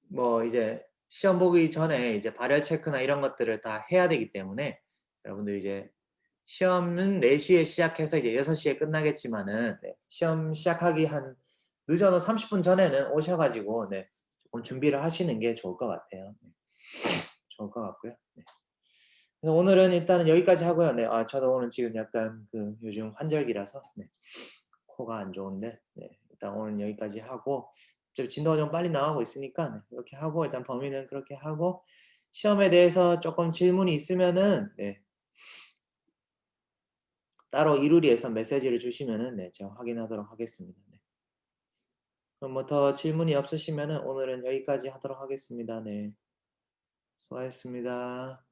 뭐 이제 시험 보기 전에 이제 발열 체크나 이런 것들을 다 해야 되기 때문에 여러분들 이제 시험은 4시에 시작해서 이제 6시에 끝나겠지만은 네, 시험 시작하기 한 늦어도 30분 전에는 오셔가지고 네, 조금 준비를 하시는 게 좋을 것 같아요. 네, 좋을 것 같고요. 네. 그래서 오늘은 일단은 여기까지 하고요. 네, 저도 오늘 지금 약간 그 요즘 환절기라서 네, 코가 안 좋은데 네, 일단 오늘 여기까지 하고 어차피 진도가 좀 빨리 나가고 있으니까 네, 이렇게 하고 일단 범위는 그렇게 하고 시험에 대해서 조금 질문이 있으면은 네, 따로 이루리에서 메시지를 주시면은 네, 제가 확인하도록 하겠습니다. 네. 그럼 뭐 더 질문이 없으시면은 오늘은 여기까지 하도록 하겠습니다. 네. 수고하셨습니다.